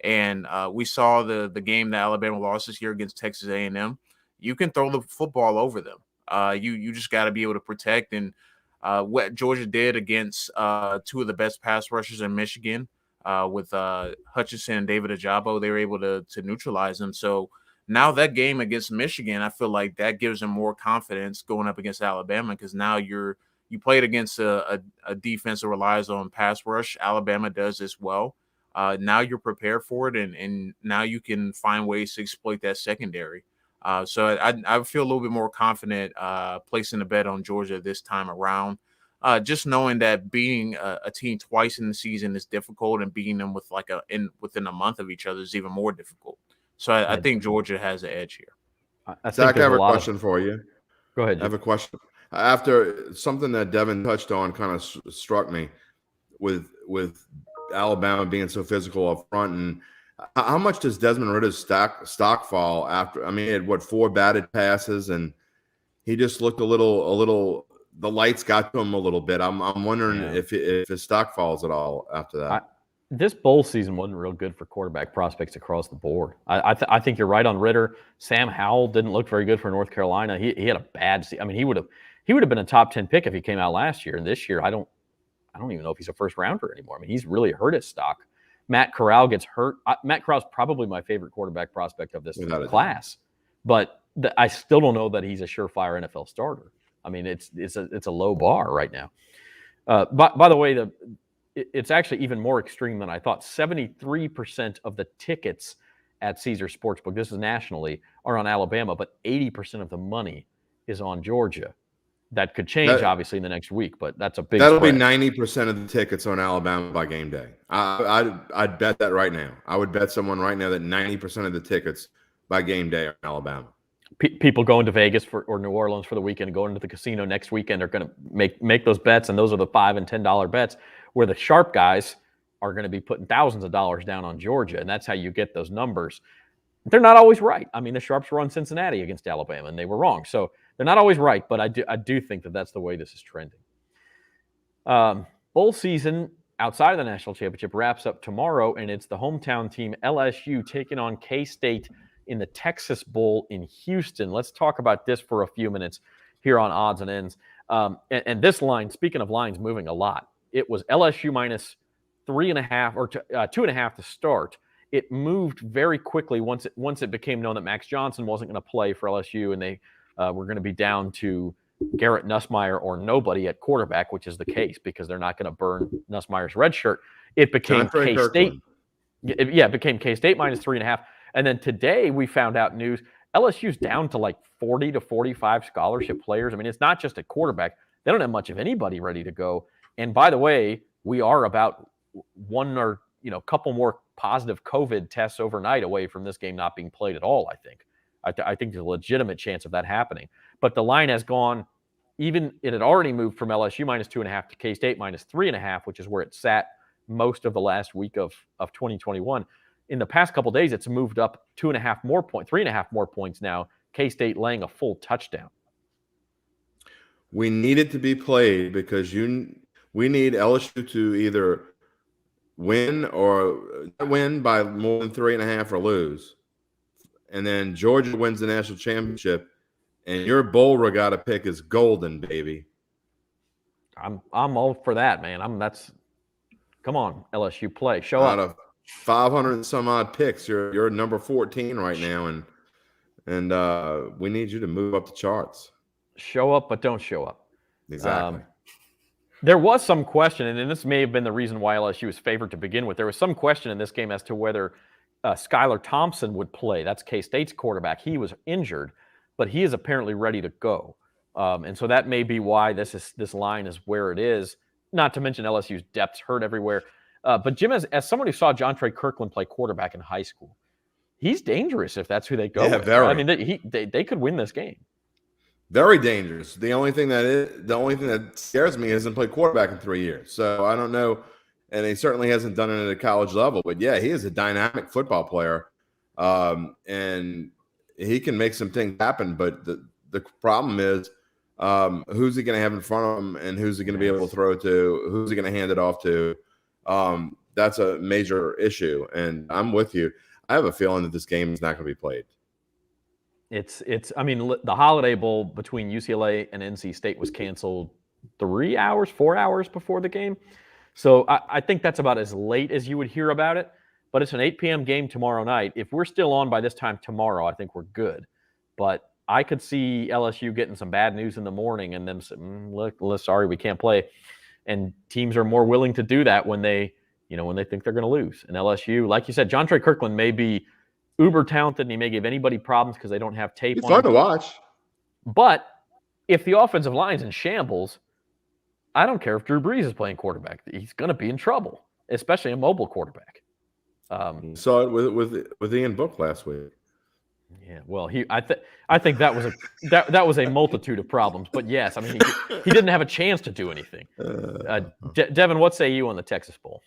And we saw the game that Alabama lost this year against Texas A&M. You can throw the football over them. You just got to be able to protect. And what Georgia did against two of the best pass rushers in Michigan, with Hutchinson and David Ajabo, they were able to neutralize them. So now that game against Michigan, I feel like that gives them more confidence going up against Alabama, because now you played against a defense that relies on pass rush. Alabama does as well. Now you're prepared for it, and now you can find ways to exploit that secondary. So I feel a little bit more confident placing a bet on Georgia this time around. Just knowing that beating a team twice in the season is difficult, and beating them with within a month of each other is even more difficult. So I think Georgia has an edge here. Zach, I have a question for you. Go ahead. I have a question. After something that Devin touched on kind of struck me with Alabama being so physical up front, and how much does Desmond Ritter's stock fall after? I mean, he had 4 batted passes, and he just looked a little. The lights got to him a little bit. I'm wondering if his stock falls at all after that. This bowl season wasn't real good for quarterback prospects across the board. I think you're right on Ritter. Sam Howell didn't look very good for North Carolina. He had a bad season. I mean, he would have been a top 10 pick if he came out last year. And this year, I don't even know if he's a first rounder anymore. I mean, he's really hurt his stock. Matt Corral gets hurt. Matt Corral's probably my favorite quarterback prospect of this class, but I still don't know that he's a surefire NFL starter. I mean, it's a low bar right now. By the way, it's actually even more extreme than I thought. 73% of the tickets at Caesars Sportsbook, this is nationally, are on Alabama, but 80% of the money is on Georgia. That could change, obviously, in the next week, but that's a big That'll spread. be 90% of the tickets on Alabama by game day. I'd bet that right now. I would bet someone right now that 90% of the tickets by game day are in Alabama. People going to Vegas or New Orleans for the weekend, going to the casino next weekend, are going to make those bets, and those are the $5 and $10 bets, where the sharp guys are going to be putting thousands of dollars down on Georgia, and that's how you get those numbers. They're not always right. I mean, the sharps were on Cincinnati against Alabama, and they were wrong. So they're not always right, but I do think that that's the way this is trending. Bowl season outside of the national championship wraps up tomorrow, and it's the hometown team LSU taking on K-State in the Texas Bowl in Houston. Let's talk about this for a few minutes here on Odds and Ends. And this line, speaking of lines moving a lot, it was LSU minus 3.5 or 2.5 to start. It moved very quickly once it became known that Max Johnson wasn't going to play for LSU, and they were going to be down to Garrett Nussmeier or nobody at quarterback, which is the case because they're not going to burn Nussmeier's red shirt. It became K-State. It became K-State minus 3.5. And then today we found out news, LSU's down to like 40 to 45 scholarship players. I mean, it's not just a quarterback. They don't have much of anybody ready to go. And by the way, we are about one or couple more positive COVID tests overnight away from this game not being played at all, I think. I think there's a legitimate chance of that happening. But the line has gone even it had already moved from LSU -2.5 to K-State -3.5, which is where it sat most of the last week of 2021. In the past couple of days, it's moved up 2.5 more points, 3.5 more points now. K-State laying a full touchdown. We need it to be played because we need LSU to either win or win by more than 3.5 or lose. And then Georgia wins the national championship, and your bowl regatta pick is golden, baby. I'm all for that, man. Come on, LSU play. Show Out up. of 500 and some odd picks, you're number 14 right now, and we need you to move up the charts. Show up, but don't show up. Exactly. There was some question, and this may have been the reason why LSU was favored to begin with. There was some question in this game as to whether Skylar Thompson would play. That's K-State's quarterback. He was injured, but he is apparently ready to go. And so that may be why this line is where it is. Not to mention LSU's depth's hurt everywhere. But Jim, as someone who saw Jontre Kirkland play quarterback in high school, he's dangerous if that's who they go with. Very. I mean, they could win this game. Very dangerous. The only thing that scares me is he hasn't played quarterback in 3 years. So I don't know, and he certainly hasn't done it at a college level. But yeah, he is a dynamic football player, and he can make some things happen. But the problem is, who's he going to have in front of him, and who's he going to be able to throw to? Who's he going to hand it off to? That's a major issue, and I'm with you. I have a feeling that this game is not going to be played. I mean, the Holiday Bowl between UCLA and NC State was canceled 4 hours before the game. So I think that's about as late as you would hear about it. But it's an 8 p.m. game tomorrow night. If we're still on by this time tomorrow, I think we're good. But I could see LSU getting some bad news in the morning and them saying, look, sorry, we can't play. And teams are more willing to do that when they think they're going to lose. And LSU, like you said, Jontre Kirkland may be uber talented, and he may give anybody problems because they don't have tape. It's fun to watch. But if the offensive line's in shambles, I don't care if Drew Brees is playing quarterback. He's going to be in trouble, especially a mobile quarterback. Saw it with Ian Book last week. Yeah, well, I think that was a multitude of problems. But yes, I mean he didn't have a chance to do anything. Devin, what say you on the Texas Bowl?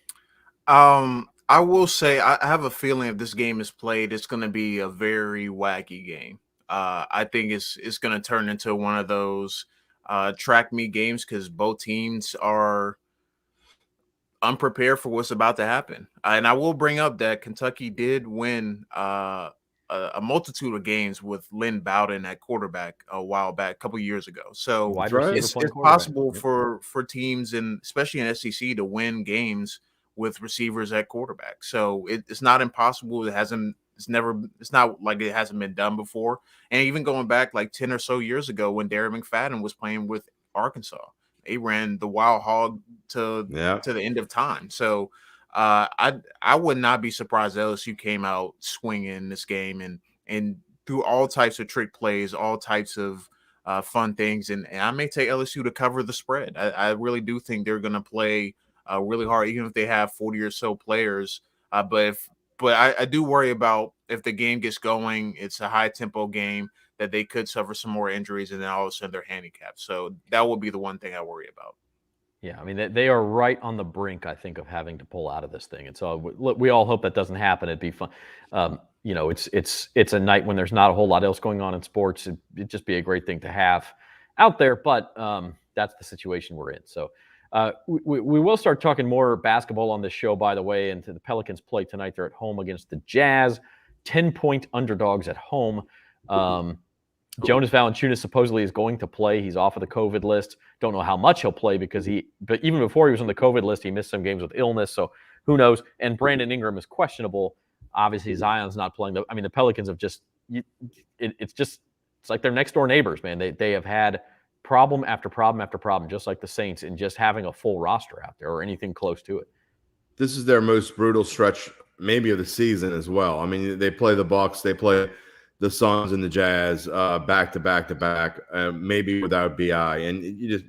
I will say I have a feeling if this game is played, it's going to be a very wacky game. I think it's going to turn into one of those track meet games because both teams are unprepared for what's about to happen. And I will bring up that Kentucky did win a multitude of games with Lynn Bowden at quarterback a while back, a couple years ago. So it's possible for teams, and especially in SEC, to win games with receivers at quarterback. So it's not impossible. It's not like it hasn't been done before. And even going back like 10 or so years ago when Darren McFadden was playing with Arkansas, they ran the wild hog to the end of time. So I would not be surprised LSU came out swinging this game and through all types of trick plays, all types of fun things. And I may take LSU to cover the spread. I really do think they're going to play really hard, even if they have 40 or so players. But I do worry about if the game gets going, it's a high tempo game that they could suffer some more injuries and then all of a sudden they're handicapped. So that would be the one thing I worry about. Yeah, I mean, they are right on the brink, I think, of having to pull out of this thing. And so we all hope that doesn't happen. It'd be fun. It's a night when there's not a whole lot else going on in sports. It'd just be a great thing to have out there. But that's the situation we're in. So we will start talking more basketball on this show, by the way. And the Pelicans play tonight. They're at home against the Jazz, 10-point underdogs at home. Jonas Valanciunas supposedly is going to play. He's off of the COVID list. Don't know how much he'll play but even before he was on the COVID list, he missed some games with illness. So who knows? And Brandon Ingram is questionable. Obviously, Zion's not playing. The Pelicans have it's like their next door neighbors, man. They have had problem after problem after problem, just like the Saints, in just having a full roster out there or anything close to it. This is their most brutal stretch, maybe of the season as well. I mean, they play the Bucks, they play the Suns and the Jazz back to back, maybe without BI. And you just,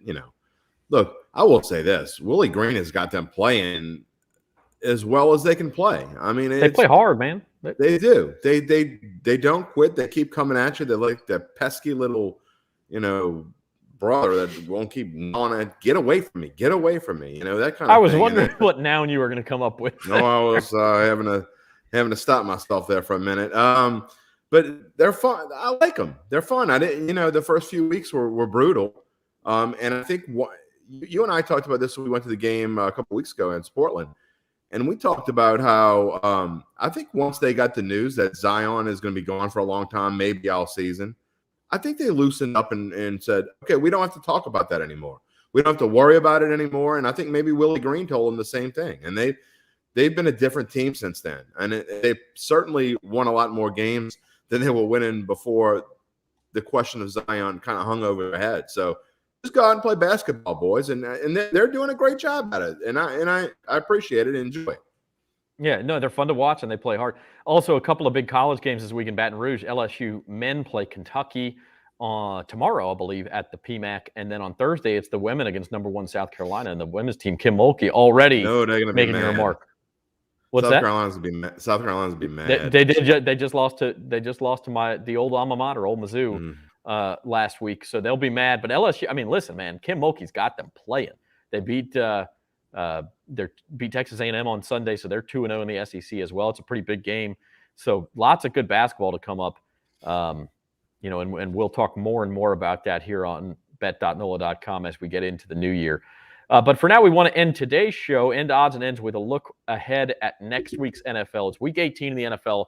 look, I will say this. Willie Green has got them playing as well as they can play. I mean, they play hard, man. They do. They don't quit. They keep coming at you. They're like that pesky little, brother that won't keep gnawing at, get away from me, you know, that kind of thing. I was wondering what noun you were going to come up with. No, I was having to stop myself there for a minute. But they're fun. I like them. They're fun. I didn't, you know, the first few weeks were brutal. And I think you and I talked about this when we went to the game a couple weeks ago in Portland. And we talked about how I think once they got the news that Zion is going to be gone for a long time, maybe all season, I think they loosened up and said, okay, we don't have to talk about that anymore. We don't have to worry about it anymore. And I think maybe Willie Green told them the same thing. And they've been a different team since then. And they certainly won a lot more games than they were winning before the question of Zion kind of hung over their head. So just go out and play basketball, boys. And they're doing a great job at it. And I appreciate it and enjoy it. Yeah, no, they're fun to watch and they play hard. Also, a couple of big college games this week in Baton Rouge. LSU men play Kentucky tomorrow, I believe, at the PMAC. And then on Thursday, it's the women against number 1 South Carolina. And the women's team, Kim Mulkey, already making her mark. What's South that? Carolina's gonna be mad. They just lost to the old alma mater, Old Mizzou, last week. So they'll be mad. But LSU, I mean, listen, man, Kim Mulkey's got them playing. They beat Texas A&M on Sunday, so they're 2-0 in the SEC as well. It's a pretty big game. So lots of good basketball to come up. You know, and we'll talk more and more about that here on bet.nola.com as we get into the new year. But for now, we want to end today's show, end odds and ends, with a look ahead at next week's NFL. It's week 18 in the NFL.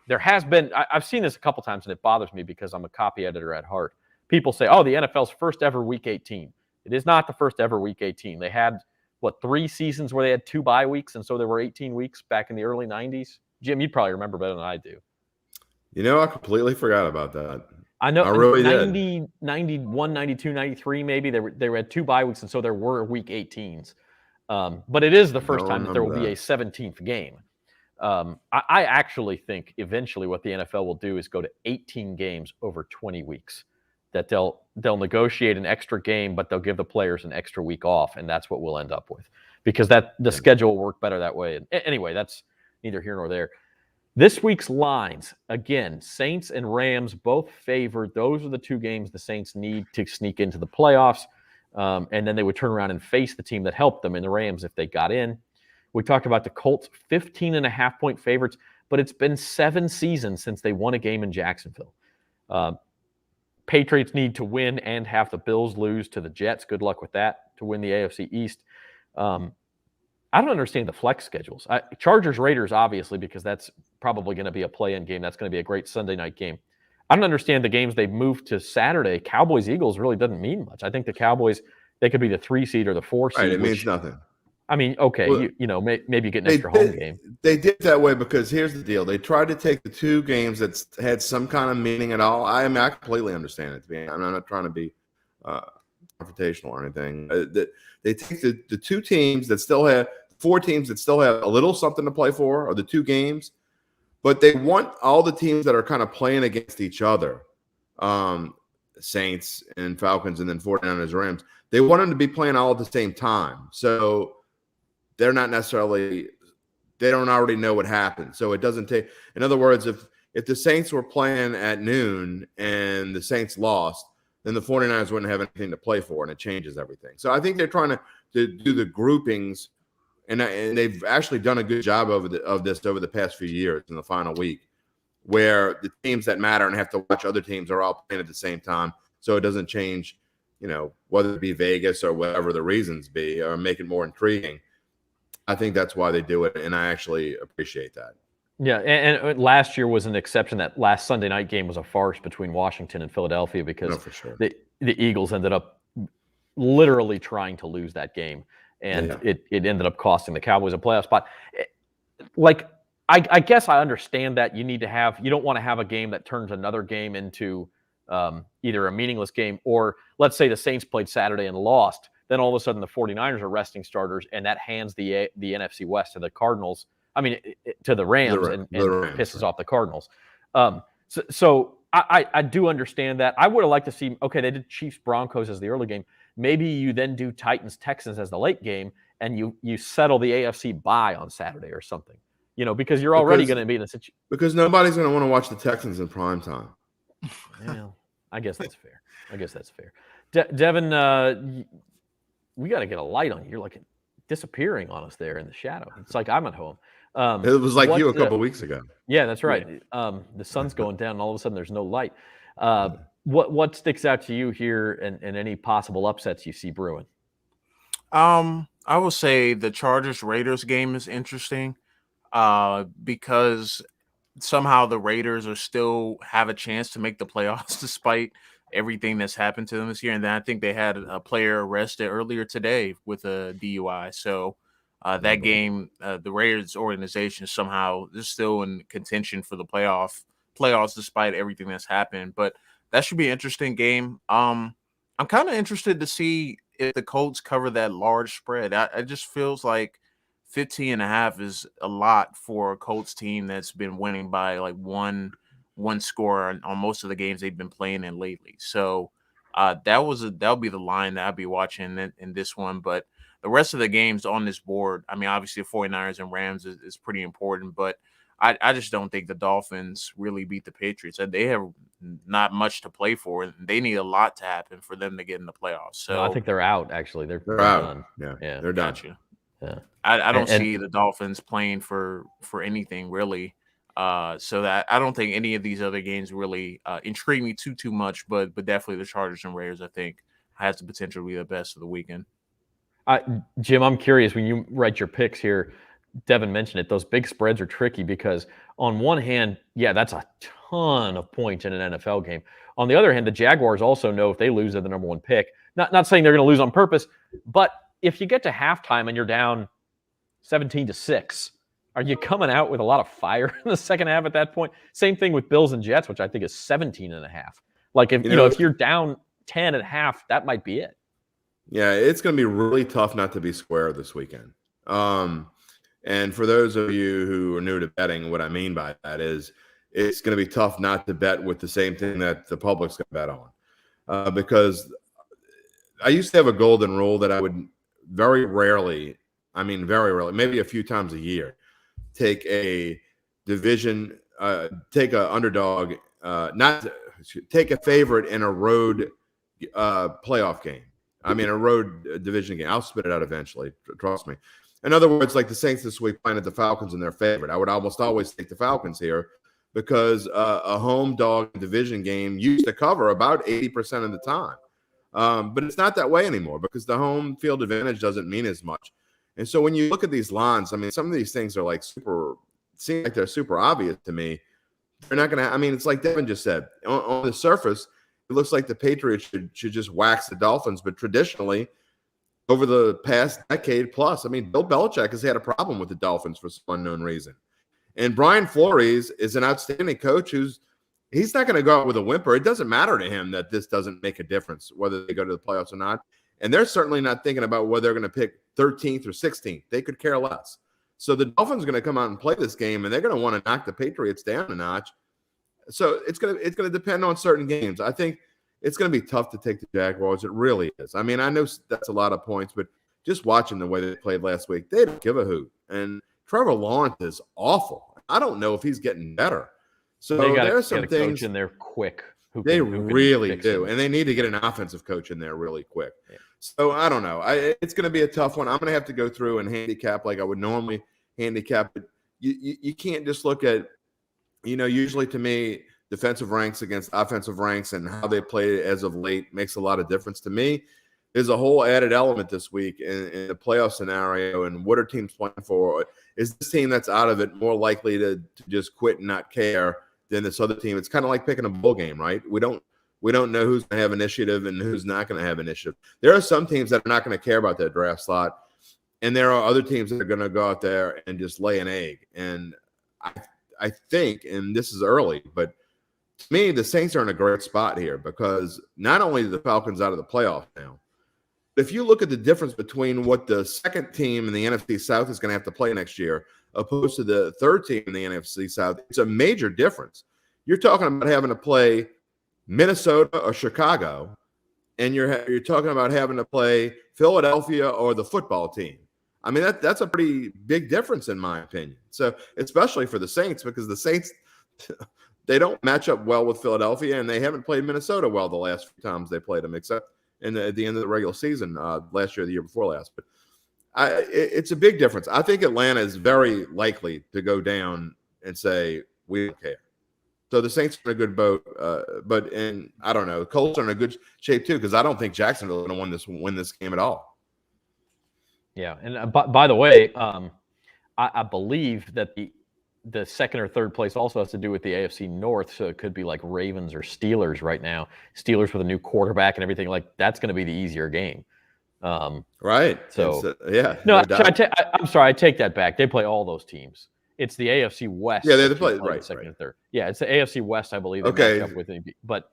There has been, I've seen this a couple times, and it bothers me because I'm a copy editor at heart. People say, oh, the NFL's first ever week 18. It is not the first ever week 18. They had, 3 seasons where they had 2 bye weeks, and so there were 18 weeks back in the early 90s. Jim, you'd probably remember better than I do. You know, I completely forgot about that. I know. I really 90, did. 91, 92, 93, maybe. They had 2 bye weeks, and so there were week 18s. But it is the first time that there will be a 17th game. I actually think eventually what the NFL will do is go to 18 games over 20 weeks. That they'll negotiate an extra game, but they'll give the players an extra week off, and that's what we'll end up with, because the schedule will work better that way. And anyway, that's neither here nor there. This week's lines, again, Saints and Rams both favored. Those are the 2 games the Saints need to sneak into the playoffs, and then they would turn around and face the team that helped them in the Rams if they got in. We talked about the Colts, 15.5-point favorites, but it's been 7 seasons since they won a game in Jacksonville. Patriots need to win and have the Bills lose to the Jets. Good luck with that to win the AFC East. I don't understand the flex schedules. Chargers, Raiders, obviously, because that's probably going to be a play-in game. That's going to be a great Sunday night game. I don't understand the games they've moved to Saturday. Cowboys, Eagles really doesn't mean much. I think the Cowboys, they could be the 3 seed or the 4 seed. Right, it means nothing. I mean, okay, well, maybe you get an extra home game. They did that way because here's the deal. They tried to take the 2 games that had some kind of meaning at all. I completely understand it. I'm not trying to be confrontational or anything. They take the 2 teams that still have 4 teams that still have a little something to play for, or the 2 games, but they want all the teams that are kind of playing against each other, Saints and Falcons, and then 49ers, Rams. They want them to be playing all at the same time. So they're not necessarily – they don't already know what happened. So it doesn't take – in other words, if the Saints were playing at noon and the Saints lost, then the 49ers wouldn't have anything to play for, and it changes everything. So I think they're trying to do the groupings, and they've actually done a good job of this over the past few years in the final week, where the teams that matter and have to watch other teams are all playing at the same time, so it doesn't change, whether it be Vegas or whatever the reasons be, or make it more intriguing. I think that's why they do it, and I actually appreciate that. Yeah, and last year was an exception. That last Sunday night game was a farce between Washington and Philadelphia because for sure. the Eagles ended up literally trying to lose that game, and it ended up costing the Cowboys a playoff spot. I guess I understand that you don't want to have a game that turns another game into either a meaningless game, or let's say the Saints played Saturday and lost. Then all of a sudden the 49ers are resting starters, and that hands the NFC West to the Cardinals. I mean, to the Rams, and pisses off the Cardinals. So I do understand that. I would have liked to see, okay, they did Chiefs-Broncos as the early game. Maybe you then do Titans-Texans as the late game, and you settle the AFC bye on Saturday or something. Because you're already going to be in a situation. Because nobody's going to want to watch the Texans in prime time. Yeah. I guess that's fair. Devin, we got to get a light on you. You're like disappearing on us there in the shadow. It's like I'm at home. It was like you a couple weeks ago. Yeah, that's right. The sun's going down, and all of a sudden there's no light. What sticks out to you here, and any possible upsets you see brewing? I will say the Chargers-Raiders game is interesting because somehow the Raiders are still have a chance to make the playoffs despite everything that's happened to them this year. And then I think they had a player arrested earlier today with a DUI. So that game, the Raiders organization somehow is still in contention for the playoffs despite everything that's happened. But that should be an interesting game. I'm kind of interested to see if the Colts cover that large spread. It just feels like 15.5 is a lot for a Colts team that's been winning by like one score on most of the games they've been playing in lately. So that'll be the line that I'll be watching in this one. But the rest of the games on this board, I mean, obviously the 49ers and Rams is pretty important, but I just don't think the Dolphins really beat the Patriots. They have not much to play for, and they need a lot to happen for them to get in the playoffs. So No, I think they're out. Actually, they're out. done. Yeah, they're done. Gotcha. Yeah. I don't see the Dolphins playing for anything really. So that I don't think any of these other games really intrigue me too much. But definitely the Chargers and Raiders, I think, has the potential to be the best of the weekend. Jim, I'm curious, when you write your picks here, Devin mentioned it, those big spreads are tricky because on one hand, yeah, that's a ton of points in an NFL game. On the other hand, the Jaguars also know if they lose, they're the number one pick. Not saying they're going to lose on purpose, but if you get to halftime and you're down 17-6, are you coming out with a lot of fire in the second half at that point? Same thing with Bills and Jets, which I think is 17.5. Like if if you're down 10 at half, that might be it. Yeah, it's going to be really tough not to be square this weekend. And for those of you who are new to betting, what I mean by that is it's going to be tough not to bet with the same thing that the public's going to bet on. Because I used to have a golden rule that I would very rarely, maybe a few times a year, take a division, take an underdog, take a favorite in a road playoff game. I mean, a road division game. I'll spit it out eventually. Trust me. In other words, like the Saints this week playing at the Falcons in their favorite. I would almost always take the Falcons here because a home dog division game used to cover about 80% of the time. But it's not that way anymore because the home field advantage doesn't mean as much. And so when you look at these lines, I mean, some of these things are like seem like they're super obvious to me. They're not going to, I mean, it's like Devin just said. On the surface, it looks like the Patriots should just wax the Dolphins. But traditionally, over the past decade plus, I mean, Bill Belichick has had a problem with the Dolphins for some unknown reason. And Brian Flores is an outstanding coach he's not going to go out with a whimper. It doesn't matter to him that this doesn't make a difference, whether they go to the playoffs or not. And they're certainly not thinking about whether they're going to pick 13th or 16th. They could care less. So the Dolphins are going to come out and play this game, and they're going to want to knock the Patriots down a notch. So it's going to depend on certain games. I think it's going to be tough to take the Jaguars. It really is. I mean, I know that's a lot of points, but just watching the way they played last week, they don't give a hoot. And Trevor Lawrence is awful. I don't know if he's getting better. So there are some things in there quick. They really do. And they need to get an offensive coach in there really quick. Yeah. So I don't know. It's going to be a tough one. I'm going to have to go through and handicap like I would normally handicap it. You can't just look at, usually to me, defensive ranks against offensive ranks and how they play as of late makes a lot of difference to me. There's a whole added element this week in the playoff scenario and what are teams playing for? Is this team that's out of it more likely to just quit and not care than this other team? It's kind of like picking a bowl game, right? We don't know who's going to have initiative and who's not going to have initiative. There are some teams that are not going to care about their draft slot, and there are other teams that are going to go out there and just lay an egg. And I think, and this is early, but to me, the Saints are in a great spot here because not only are the Falcons out of the playoffs now, but if you look at the difference between what the second team in the NFC South is going to have to play next year opposed to the third team in the NFC South, it's a major difference. You're talking about having to play Minnesota or Chicago, and you're talking about having to play Philadelphia or the football team. I mean, that's a pretty big difference in my opinion. So especially for the Saints, because the Saints, they don't match up well with Philadelphia, and they haven't played Minnesota well the last few times they played them, except at the end of the regular season last year, the year before last. But it's a big difference. I think Atlanta is very likely to go down and say, we don't care. So the Saints are in a good boat, but I don't know. The Colts are in a good shape too, because I don't think Jacksonville is going to win this game at all. Yeah, and by the way, I believe that the second or third place also has to do with the AFC North, so it could be like Ravens or Steelers right now. Steelers with a new quarterback and everything, like that's going to be the easier game. Right. So yeah. No, I'm sorry, I take that back. They play all those teams. It's the AFC West. Yeah, they play right. Second and third. Yeah, it's the AFC West, I believe. Okay. Match up with but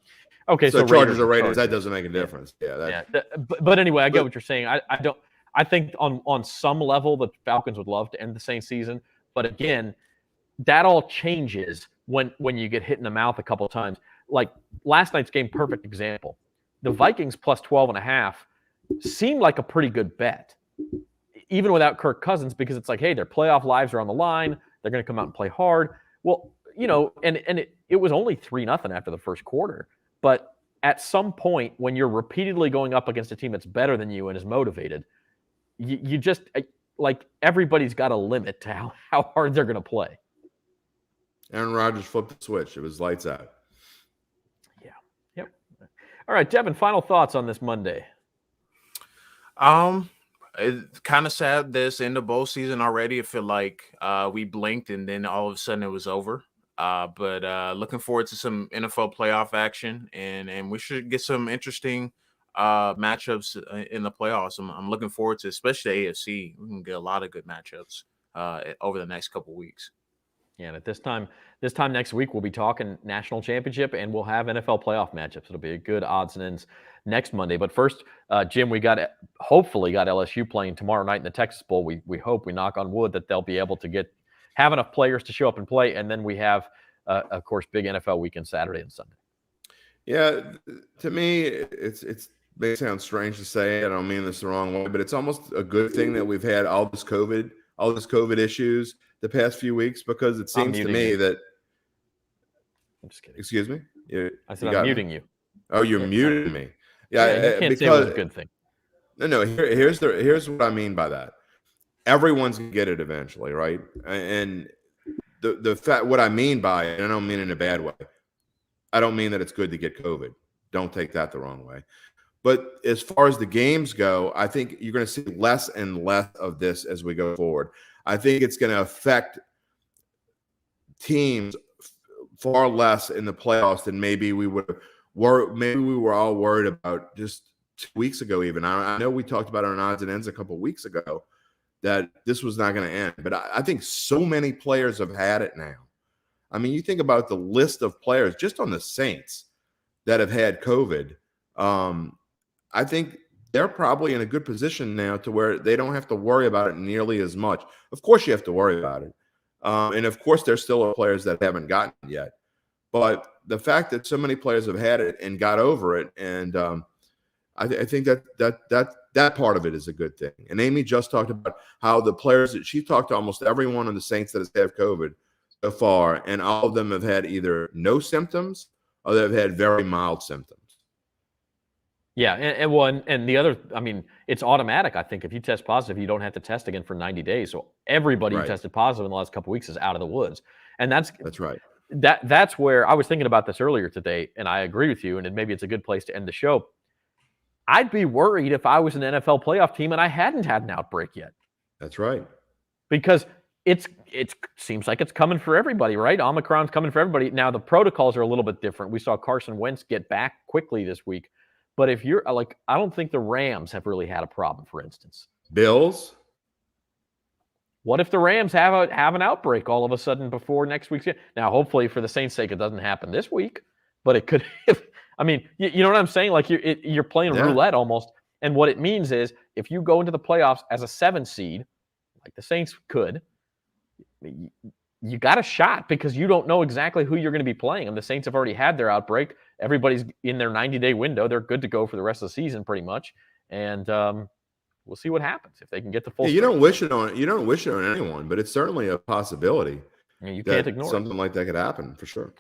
okay, so Chargers or Raiders, that doesn't make a difference. Yeah. But anyway, I get what you're saying. I think on some level the Falcons would love to end the Saints season, but again, that all changes when you get hit in the mouth a couple of times. Like last night's game, perfect example. The Vikings plus 12.5 seemed like a pretty good bet, even without Kirk Cousins, because it's like, hey, their playoff lives are on the line. They're going to come out and play hard. Well, and it was only 3-0 after the first quarter. But at some point, when you're repeatedly going up against a team that's better than you and is motivated, you just like everybody's got a limit to how hard they're going to play. Aaron Rodgers flipped the switch. It was lights out. Yeah. Yep. All right, Devin, final thoughts on this Monday. It's kind of sad this end of bowl season already. I feel like we blinked and then all of a sudden it was over. But looking forward to some NFL playoff action, and we should get some interesting matchups in the playoffs. I'm looking forward to, especially the AFC. We can get a lot of good matchups over the next couple of weeks. Yeah, and at this time next week, we'll be talking national championship, and we'll have NFL playoff matchups. It'll be a good odds and ends next Monday. But first, Jim, we hopefully got LSU playing tomorrow night in the Texas Bowl. We hope, we knock on wood, that they'll be able to have enough players to show up and play. And then we have, of course, big NFL weekend Saturday and Sunday. Yeah, to me, it may sound strange to say. I don't mean this the wrong way, but it's almost a good thing that we've had all this COVID issues the past few weeks, because it seems to me that. I'm just kidding. Excuse me? I said I'm muting you. Oh, you're muting me. Yeah, you can't say it was a good thing. No. Here's what I mean by that. Everyone's gonna get it eventually, right? And the fact, what I mean by it, and I don't mean it in a bad way. I don't mean that it's good to get COVID. Don't take that the wrong way. But as far as the games go, I think you're going to see less and less of this as we go forward. I think it's going to affect teams far less in the playoffs than maybe we were all worried about just 2 weeks ago. Even I know we talked about it on odds and ends a couple of weeks ago that this was not going to end, but I think so many players have had it now. I mean, you think about the list of players just on the Saints that have had COVID. I think they're probably in a good position now to where they don't have to worry about it nearly as much. Of course, you have to worry about it. And of course, there's still players that haven't gotten it yet. But the fact that so many players have had it and got over it, and I think that part of it is a good thing. And Amy just talked about how the players that she talked to almost everyone on the Saints that has had COVID so far, and all of them have had either no symptoms or they've had very mild symptoms. Yeah, and the other, I mean, it's automatic. I think if you test positive, you don't have to test again for 90 days. So everybody who tested positive in the last couple of weeks is out of the woods, and that's right. That's where I was thinking about this earlier today, and I agree with you. And maybe it's a good place to end the show. I'd be worried if I was an NFL playoff team and I hadn't had an outbreak yet. That's right, because it seems like it's coming for everybody, right? Omicron's coming for everybody. Now the protocols are a little bit different. We saw Carson Wentz get back quickly this week. But if you're like, I don't think the Rams have really had a problem, for instance. Bills? What if the Rams have an outbreak all of a sudden before next week's game? Now, hopefully, for the Saints' sake, it doesn't happen this week. But it could. I mean, you know what I'm saying? Like you're playing roulette almost. And what it means is, if you go into the playoffs as a 7 seed, like the Saints could, you got a shot because you don't know exactly who you're going to be playing. And the Saints have already had their outbreak. Everybody's in their 90-day window. They're good to go for the rest of the season, pretty much. And we'll see what happens if they can get the full. You don't wish it on anyone, but it's certainly a possibility. You can't ignore something like that could happen for sure.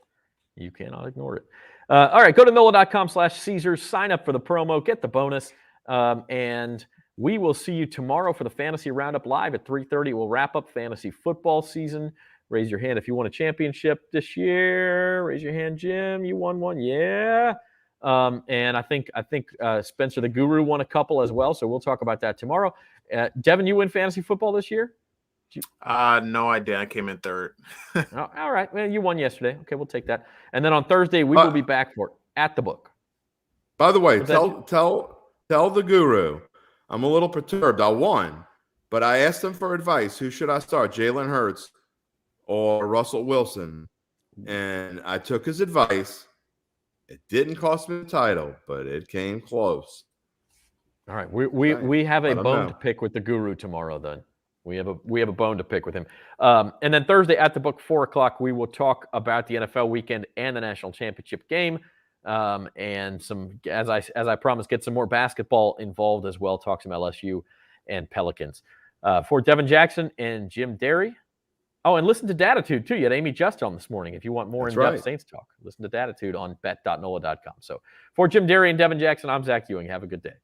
You cannot ignore it. All right, go to NOLA.com/Caesars. Sign up for the promo. Get the bonus. And we will see you tomorrow for the Fantasy Roundup live at 3:30. We'll wrap up fantasy football season. Raise your hand if you won a championship this year. Raise your hand, Jim. You won one. Yeah. And I think Spencer the Guru won a couple as well. So we'll talk about that tomorrow. Devin, you win fantasy football this year? No, I did. I came in third. Oh, all right. Well, you won yesterday. Okay, we'll take that. And then on Thursday, we will be back for it at the book. By the way, tell the Guru, I'm a little perturbed. I won, but I asked him for advice. Who should I start, Jalen Hurts or Russell Wilson? And I took his advice. It didn't cost me the title, but it came close. All right, we have a bone to pick with the Guru tomorrow. Then we have a bone to pick with him. And then Thursday at the book, 4:00, we will talk about the NFL weekend and the national championship game, and some, as I promised, get some more basketball involved as well. Talk some LSU and Pelicans. For Devin Jackson and Jim Derry. Oh, and listen to Datitude, too. You had Amy Just on this morning. If you want more in-depth Saints talk, listen to Datitude on bet.nola.com. So for Jim Derry and Devin Jackson, I'm Zach Ewing. Have a good day.